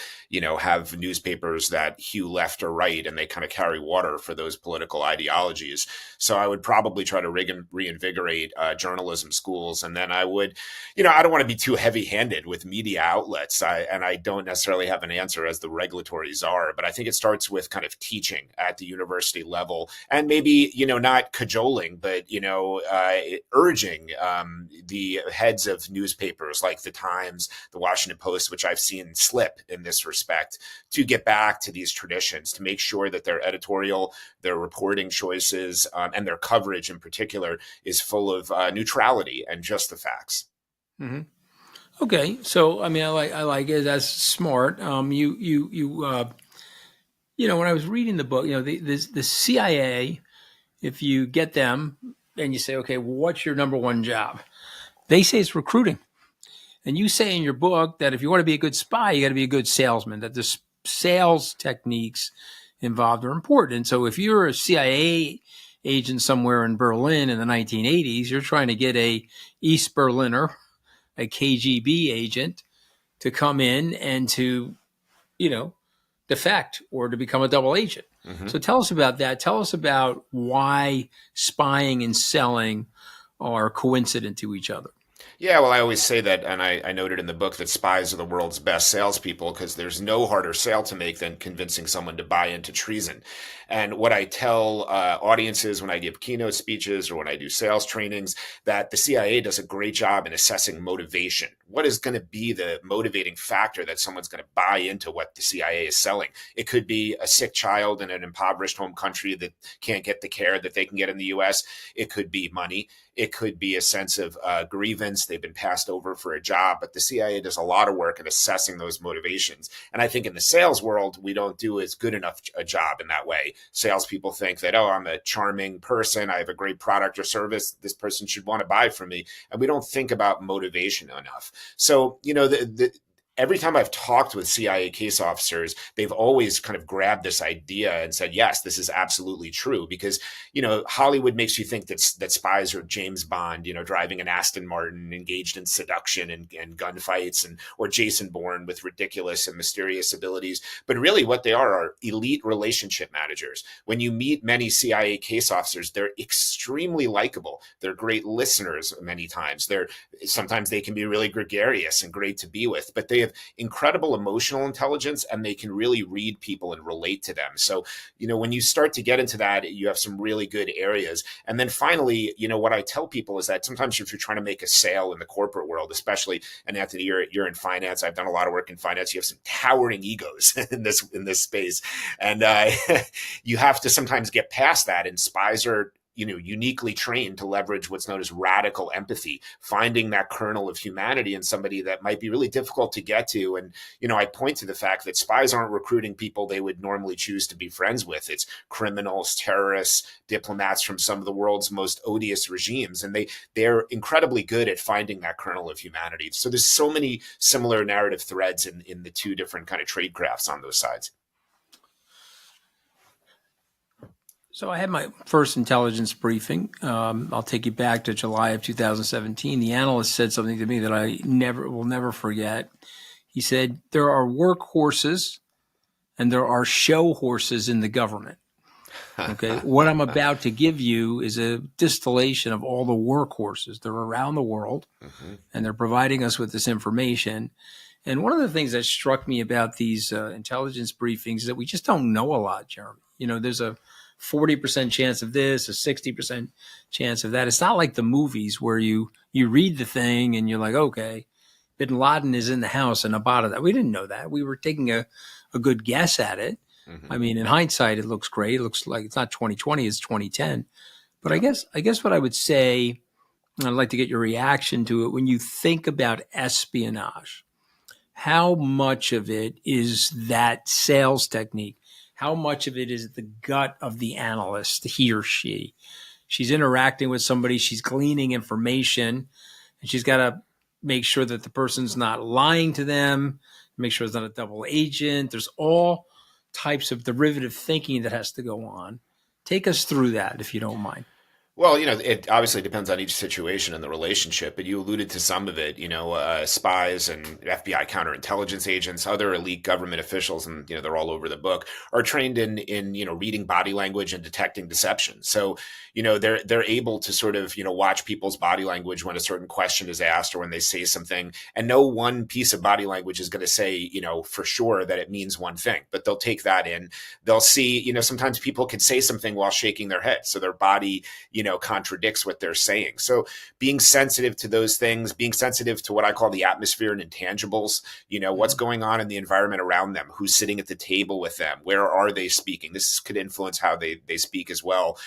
have newspapers that hew left or right, and they kind of carry water for those political ideologies. So I would probably try to reinvigorate journalism schools. And then I would, I don't want to be too heavy handed with media outlets. I don't necessarily have an answer as the regulatory czar, but I think it starts with kind of teaching at the university level, and maybe, not cajoling, but, urging the heads of newspapers like the Times, the Washington Post, which I've seen slip in this respect, to get back to these traditions, to make sure that their editorial, their reporting choices, and their coverage in particular is full of neutrality and just the facts. Mm-hmm. Okay, so I like it. That's smart. When I was reading the book, the CIA, if you get them and you say, okay, well, what's your number one job? They say it's recruiting, and you say in your book that if you want to be a good spy, you got to be a good salesman. That the sales techniques involved are important. And so, if you're a CIA agent somewhere in Berlin in the 1980s, you're trying to get a East Berliner, a KGB agent, to come in and to, defect or to become a double agent. Mm-hmm. So tell us about that. Tell us about why spying and selling are coincident to each other. Yeah, well, I always say that, and I noted in the book that spies are the world's best salespeople because there's no harder sale to make than convincing someone to buy into treason. And what I tell audiences when I give keynote speeches or when I do sales trainings, that the CIA does a great job in assessing motivation. What is going to be the motivating factor that someone's going to buy into what the CIA is selling? It could be a sick child in an impoverished home country that can't get the care that they can get in the US. It could be money. It could be a sense of grievance. They've been passed over for a job, but the CIA does a lot of work at assessing those motivations. And I think in the sales world, we don't do as good enough a job in that way. Salespeople think that, oh, I'm a charming person. I have a great product or service. This person should want to buy from me. And we don't think about motivation enough. So, every time I've talked with CIA case officers, they've always kind of grabbed this idea and said, yes, this is absolutely true. Because, Hollywood makes you think that spies are James Bond, driving an Aston Martin, engaged in seduction and gunfights, or Jason Bourne with ridiculous and mysterious abilities. But really what they are elite relationship managers. When you meet many CIA case officers, they're extremely likable. They're great listeners many times. Sometimes they can be really gregarious and great to be with, but they have incredible emotional intelligence and they can really read people and relate to them. So, when you start to get into that, you have some really good areas. And then finally, what I tell people is that sometimes if you're trying to make a sale in the corporate world, especially, and Anthony, you're in finance. I've done a lot of work in finance. You have some towering egos in this space. And you have to sometimes get past that. And spies are uniquely trained to leverage what's known as radical empathy, finding that kernel of humanity in somebody that might be really difficult to get to. And, I point to the fact that spies aren't recruiting people they would normally choose to be friends with. It's criminals, terrorists, diplomats from some of the world's most odious regimes. And they're incredibly good at finding that kernel of humanity. So there's so many similar narrative threads in the two different kind of trade crafts on those sides. So I had my first intelligence briefing. I'll take you back to July of 2017. The analyst said something to me that I will never forget. He said, there are workhorses and there are show horses in the government. Okay. What I'm about to give you is a distillation of all the workhorses. They're around the world and they're providing us with this information. And one of the things that struck me about these intelligence briefings is that we just don't know a lot, Jeremy. There's a 40% chance of this, a 60% chance of that. It's not like the movies where you read the thing and you're like, okay, Bin Laden is in the house and about that. We didn't know that. We were taking a good guess at it. I mean, in hindsight, it looks great. It looks like it's not 2020, it's 2010. But I guess what I would say, and I'd like to get your reaction to it, when you think about espionage, how much of it is that sales technique? How much of it is the gut of the analyst, he or she? She's interacting with somebody, she's gleaning information, and she's got to make sure that the person's not lying to them, make sure it's not a double agent. There's all types of derivative thinking that has to go on. Take us through that, if you don't mind. Well, it obviously depends on each situation and the relationship, but you alluded to some of it, spies and FBI counterintelligence agents, other elite government officials, and, they're all over the book, are trained in reading body language and detecting deception. So, they're able to sort of, watch people's body language when a certain question is asked or when they say something, and no one piece of body language is going to say, for sure that it means one thing, but they'll take that in. They'll see, sometimes people could say something while shaking their head. So their body, contradicts what they're saying. So being sensitive to those things, being sensitive to what I call the atmosphere and intangibles, what's going on in the environment around them, who's sitting at the table with them, where are they speaking? This could influence how they speak as well.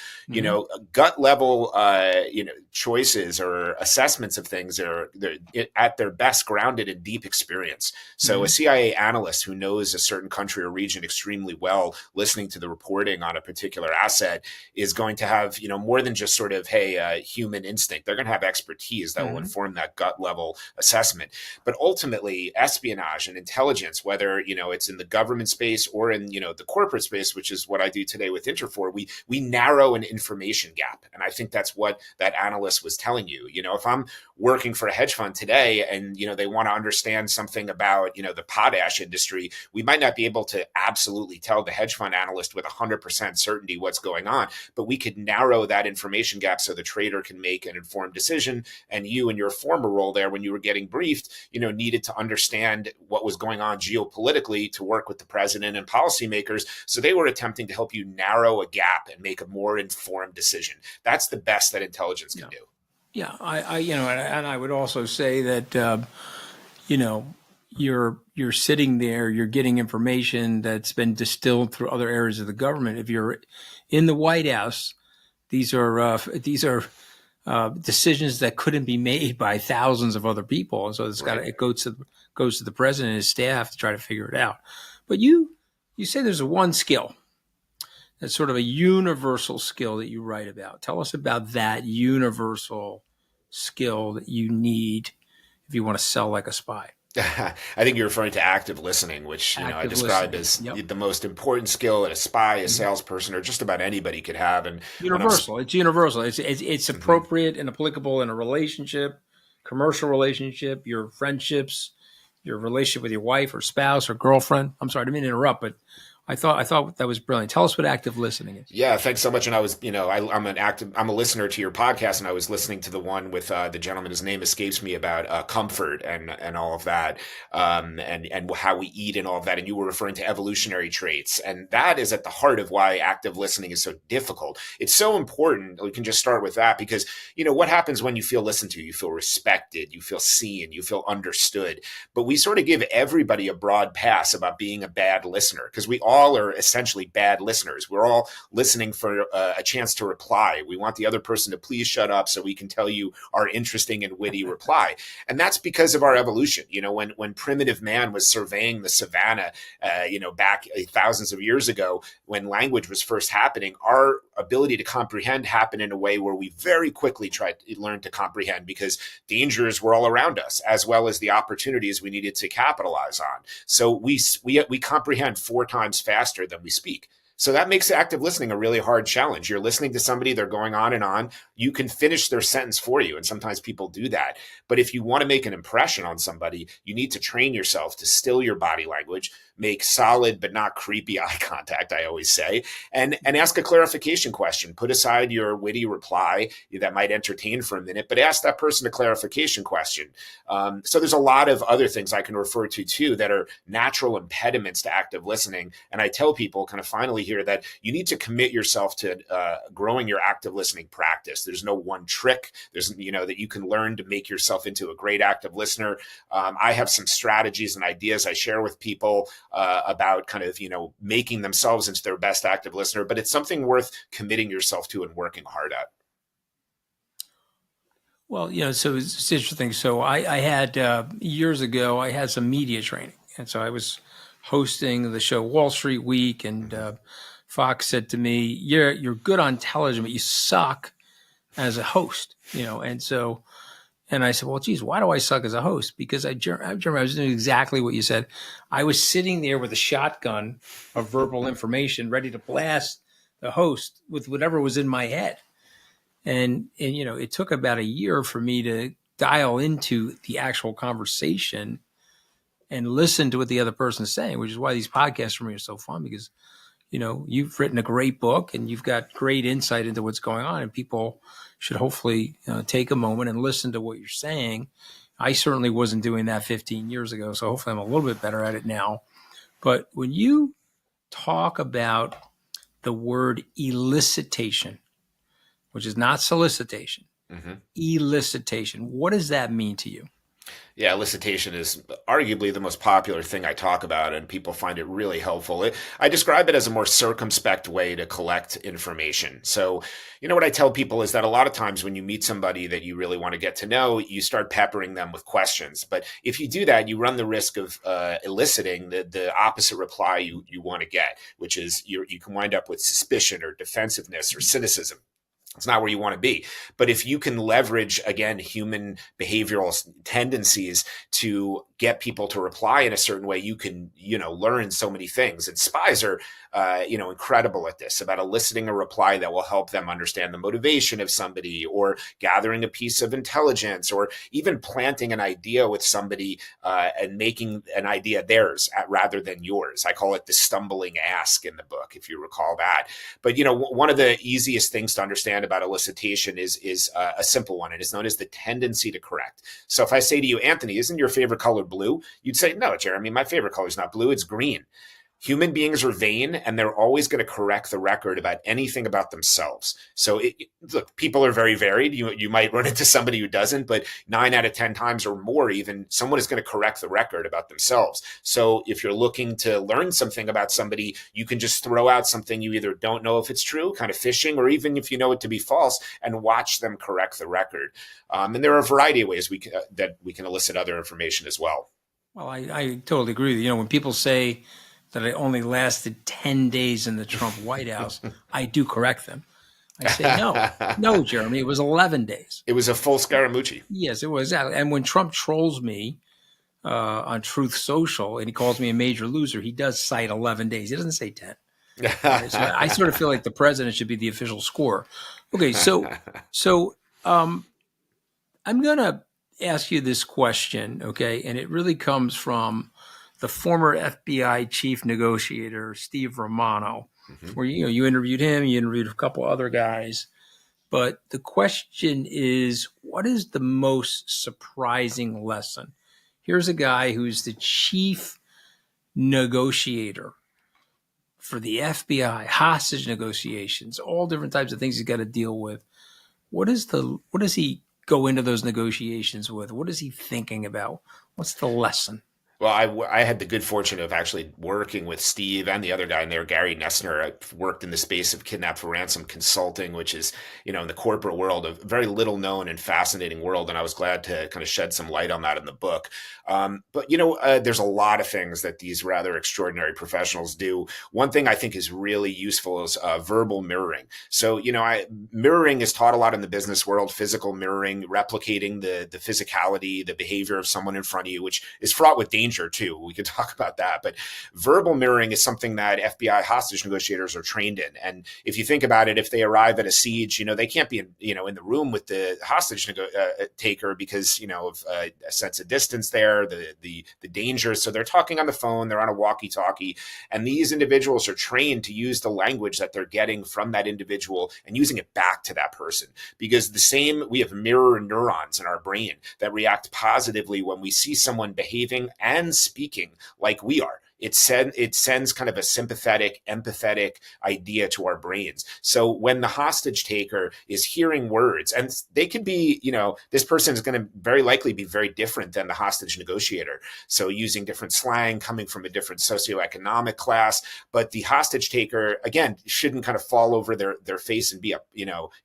Gut level, choices or assessments of things they're at their best grounded in deep experience. So a CIA analyst who knows a certain country or region extremely well, listening to the reporting on a particular asset, is going to have, more than just sort of, human instinct. They're going to have expertise that will inform that gut level assessment. But ultimately, espionage and intelligence, whether, it's in the government space or in, the corporate space, which is what I do today with Interfor, we narrow an information gap. And I think that's what that analyst was telling you. If I'm working for a hedge fund today and, they want to understand something about, the potash industry, we might not be able to absolutely tell the hedge fund analyst with 100% certainty what's going on, but we could narrow that information information gap so the trader can make an informed decision. And you, in your former role there, when you were getting briefed, needed to understand what was going on geopolitically to work with the president and policymakers. So they were attempting to help you narrow a gap and make a more informed decision. That's the best that intelligence can do. Yeah, and I would also say that, you're sitting there, you're getting information that's been distilled through other areas of the government. If you're in the White House, these are decisions that couldn't be made by thousands of other people, and so it goes to the president and his staff to try to figure it out. But you say there's one skill that's sort of a universal skill that you write about. Tell us about that universal skill that you need if you want to sell like a spy. I think you're referring to active listening, which I describe as the most important skill that a spy, a salesperson, or just about anybody could have. And universal. It's universal. It's appropriate and applicable in a relationship, commercial relationship, your friendships, your relationship with your wife or spouse or girlfriend. I'm sorry, I didn't mean to interrupt, but I thought that was brilliant. Tell us what active listening is. Yeah, thanks so much. And I was, I'm a listener to your podcast, and I was listening to the one with the gentleman, his name escapes me, about comfort and all of that, and how we eat and all of that. And you were referring to evolutionary traits, and that is at the heart of why active listening is so difficult. It's so important. We can just start with that because what happens when you feel listened to? You feel respected, you feel seen, you feel understood. But we sort of give everybody a broad pass about being a bad listener because we all are essentially bad listeners. We're all listening for a chance to reply. We want the other person to please shut up so we can tell you our interesting and witty reply. And that's because of our evolution. When primitive man was surveying the savannah, back thousands of years ago, when language was first happening, our ability to comprehend happened in a way where we very quickly tried to learn to comprehend because dangers were all around us, as well as the opportunities we needed to capitalize on. So we comprehend 4 times faster than we speak. So that makes active listening a really hard challenge. You're listening to somebody, they're going on and on. You can finish their sentence for you. And sometimes people do that. But if you want to make an impression on somebody, you need to train yourself to still your body language, make solid but not creepy eye contact, I always say, and ask a clarification question. Put aside your witty reply that might entertain for a minute, but ask that person a clarification question. So there's a lot of other things I can refer to too that are natural impediments to active listening. And I tell people kind of finally here that you need to commit yourself to growing your active listening practice. There's no one trick. There's, that you can learn to make yourself into a great active listener. I have some strategies and ideas I share with people about kind of, making themselves into their best active listener, but it's something worth committing yourself to and working hard at. Well, so it's interesting. So I had, years ago, I had some media training. And so I was hosting the show Wall Street Week, and Fox said to me, you're good on television, but you suck as a host, and I said, well, geez, why do I suck as a host? Because I was doing exactly what you said. I was sitting there with a shotgun of verbal information ready to blast the host with whatever was in my head. And it took about a year for me to dial into the actual conversation and listen to what the other person's saying, which is why these podcasts for me are so fun because, you've written a great book and you've got great insight into what's going on, and people should hopefully take a moment and listen to what you're saying. I certainly wasn't doing that 15 years ago, so hopefully I'm a little bit better at it now. But when you talk about the word elicitation, which is not solicitation, elicitation, what does that mean to you? Yeah, elicitation is arguably the most popular thing I talk about, and people find it really helpful. I describe it as a more circumspect way to collect information. So, what I tell people is that a lot of times when you meet somebody that you really want to get to know, you start peppering them with questions. But if you do that, you run the risk of eliciting the opposite reply you want to get, which is you can wind up with suspicion or defensiveness or cynicism. It's not where you want to be. But if you can leverage, again, human behavioral tendencies to get people to reply in a certain way, you can, learn so many things. And spies are, incredible at this, about eliciting a reply that will help them understand the motivation of somebody, or gathering a piece of intelligence, or even planting an idea with somebody and making an idea theirs rather than yours. I call it the stumbling ask in the book, if you recall that. But, one of the easiest things to understand understand about elicitation is a simple one. It is known as the tendency to correct. So if I say to you, Anthony, isn't your favorite color blue? You'd say, no, Jeremy, my favorite color is not blue, it's green. Human beings are vain, and they're always going to correct the record about anything about themselves. So, look, people are very varied. You might run into somebody who doesn't, but 9 out of 10 times or more, even someone is going to correct the record about themselves. So, if you're looking to learn something about somebody, you can just throw out something you either don't know if it's true, kind of fishing, or even if you know it to be false, and watch them correct the record. And there are a variety of ways that we can elicit other information as well. Well, I totally agree with you. When people say that it only lasted 10 days in the Trump White House, I do correct them. I say, no, Jeremy, it was 11 days. It was a full Scaramucci. Yes, it was. And when Trump trolls me on Truth Social and he calls me a major loser, he does cite 11 days. He doesn't say 10. So I sort of feel like the president should be the official scorer. Okay, so I'm going to ask you this question, okay? And it really comes from the former FBI chief negotiator, Steve Romano, where you interviewed him, you interviewed a couple other guys. But the question is, what is the most surprising lesson? Here's a guy who's the chief negotiator for the FBI, hostage negotiations, all different types of things he's got to deal with. What does he go into those negotiations with? What is he thinking about? What's the lesson? Well, I had the good fortune of actually working with Steve and the other guy in there, Gary Nessner. I worked in the space of kidnap for ransom consulting, which is, in the corporate world, a very little known and fascinating world. And I was glad to kind of shed some light on that in the book. But there's a lot of things that these rather extraordinary professionals do. One thing I think is really useful is verbal mirroring. So, mirroring is taught a lot in the business world, physical mirroring, replicating the physicality, the behavior of someone in front of you, which is fraught with danger too. We could talk about that, but verbal mirroring is something that FBI hostage negotiators are trained in. And if you think about it, if they arrive at a siege, they can't be in the room with the hostage taker because of a sense of distance there, the danger. So they're talking on the phone, they're on a walkie-talkie, and these individuals are trained to use the language that they're getting from that individual and using it back to that person. Because we have mirror neurons in our brain that react positively when we see someone behaving and speaking like we are. It sends kind of a sympathetic, empathetic idea to our brains. So when the hostage taker is hearing words, and they could be, this person is going to very likely be very different than the hostage negotiator. So using different slang, coming from a different socioeconomic class, but the hostage taker, again, shouldn't kind of fall over their face and be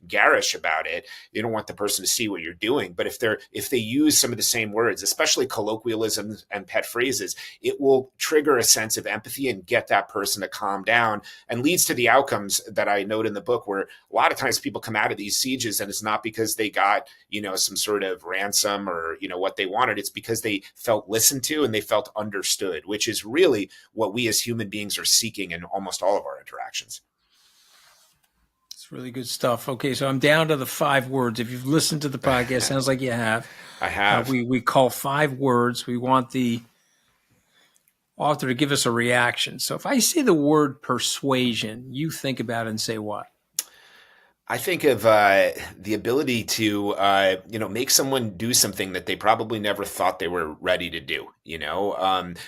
garish about it. You don't want the person to see what you're doing. But if they use some of the same words, especially colloquialisms and pet phrases, it will trigger a sense of empathy and get that person to calm down, and leads to the outcomes that I note in the book, where a lot of times people come out of these sieges and it's not because they got, some sort of ransom or, what they wanted. It's because they felt listened to and they felt understood, which is really what we as human beings are seeking in almost all of our interactions. It's really good stuff. Okay, so I'm down to the 5 words. If you've listened to the podcast, sounds like you have. I have. We call 5 words. We want the author to give us a reaction. So if I say the word persuasion, you think about it and say what? I think of the ability to, make someone do something that they probably never thought they were ready to do.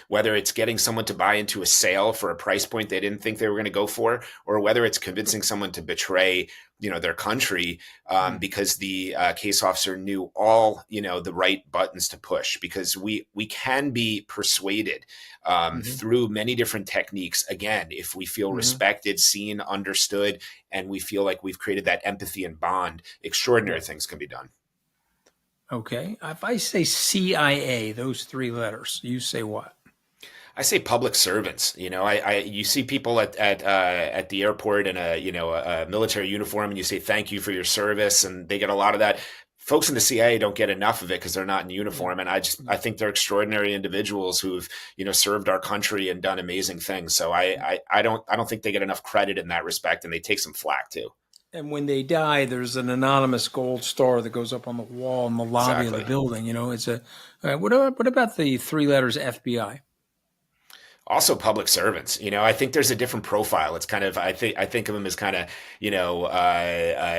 Whether it's getting someone to buy into a sale for a price point they didn't think they were going to go for, or whether it's convincing someone to betray, their country because the case officer knew all, the right buttons to push. Because we can be persuaded through many different techniques. Again, if we feel respected, seen, understood, and we feel like we've created that empathy and bond, extraordinary things can be done. Okay. If I say CIA, those 3 letters, you say what? I say public servants. You see people at the airport in a military uniform, and you say thank you for your service, and they get a lot of that. Folks in the CIA don't get enough of it because they're not in uniform, and I think they're extraordinary individuals who've served our country and done amazing things. So I don't think they get enough credit in that respect, and they take some flack too. And when they die, there's an anonymous gold star that goes up on the wall in the lobby of the building. It's what about the 3 letters FBI? Also public servants. I think there's a different profile. It's kind of, I think of them as kind of,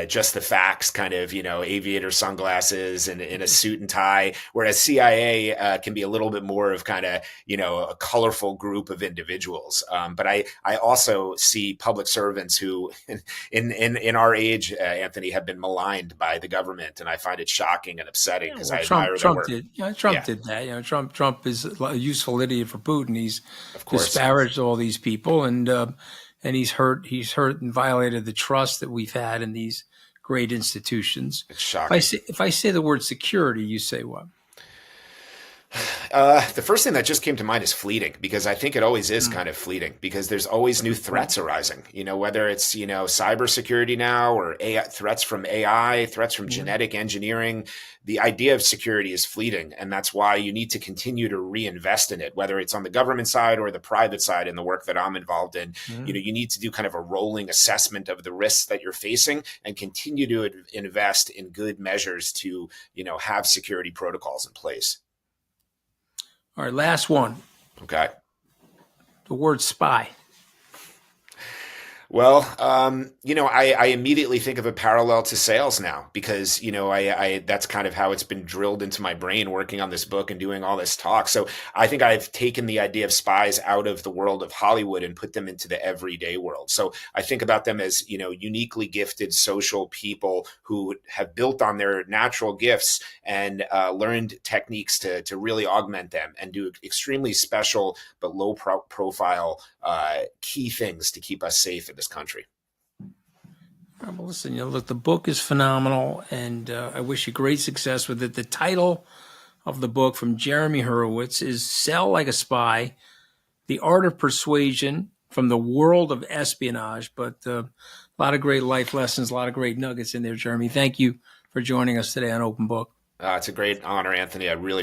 just the facts, kind of, aviator sunglasses and in a suit and tie, whereas CIA can be a little bit more of kind of, a colorful group of individuals. But I also see public servants who in our age, Anthony, have been maligned by the government. And I find it shocking and upsetting because I admire their work. Trump did that. Trump is a useful idiot for Putin. He's of course disparaged all these people, and he's hurt and violated the trust that we've had in these great institutions. It's shocking. If I say the word security, you say what? The first thing that just came to mind is fleeting, because I think it always is kind of fleeting, because there's always new threats arising, whether it's, cybersecurity now, or threats from AI, threats from genetic engineering. The idea of security is fleeting. And that's why you need to continue to reinvest in it, whether it's on the government side or the private side in the work that I'm involved in. You need to do kind of a rolling assessment of the risks that you're facing and continue to invest in good measures to, have security protocols in place. All right, last one. Okay. The word spy. Well, I immediately think of a parallel to sales now, because, I that's kind of how it's been drilled into my brain working on this book and doing all this talk. So I think I've taken the idea of spies out of the world of Hollywood and put them into the everyday world. So I think about them as, uniquely gifted social people who have built on their natural gifts and learned techniques to really augment them and do extremely special but low profile key things to keep us safe in this country. Well, listen, look, the book is phenomenal, and I wish you great success with it. The title of the book from Jeremy Horowitz is Sell Like a Spy, The Art of Persuasion from the World of Espionage. But a lot of great life lessons, a lot of great nuggets in there, Jeremy. Thank you for joining us today on Open Book. It's a great honor, Anthony. I really